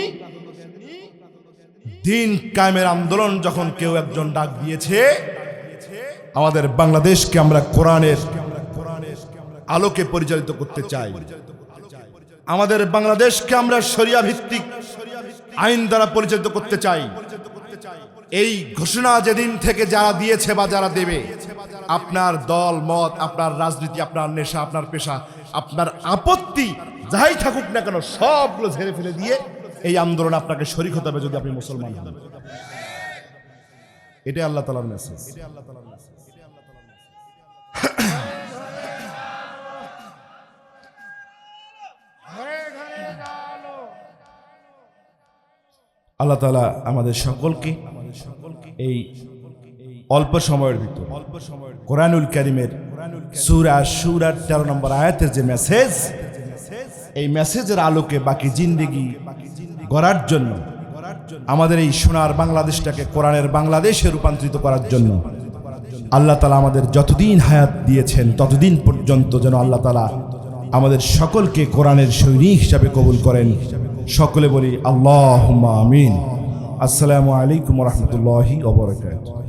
দিন কায়েমের আন্দোলন যখন কেউ একজন ডাক দিয়েছে, আমাদের বাংলাদেশকে আমরা কোরআনের আলোকে পরিচালিত করতে চাই, আমাদের বাংলাদেশকে আমরা শরিয়া ভিত্তিক আইন দ্বারা পরিচালিত করতে চাই, এই ঘোষণা যেদিন থেকে যারা দিয়েছে বা যারা দেবে, আপনার দল মত, আপনার রাজনীতি, আপনার নেশা, আপনার পেশা, আপনার আপত্তি যাই থাকুক না কেন, সবগুলো ঝেড়ে ফেলে দিয়ে এই আন্দোলন আপনাকে শরীক হতে হবে যদি আপনি মুসলমান হন। এটাই আল্লাহ তাআলার মেসেজ। আল্লাহ তাআলা আমাদের সকলকে এই অল্প সময়ের ভিতর কোরআনুল কারীমের সূরা সূরার 13 নম্বর আয়াতের যে মেসেজ, এই মেসেজের আলোকে বাকি জিন্দেগি গড়ার জন্য, আমাদের এই সোনার বাংলাদেশটাকে কোরআনের বাংলাদেশে রূপান্তরিত করার জন্য আল্লাহ তাআলা আমাদের যতদিন হায়াত দিয়েছেন ততদিন পর্যন্ত যেন আল্লাহ তাআলা আমাদের সকলকে কোরআনের সৈনিক হিসাবে কবুল করেন। সকলে বলি আল্লাহুম্মা আমিন। আসসালামু আলাইকুম ওয়া রাহমাতুল্লাহি ওয়া বারাকাতুহু।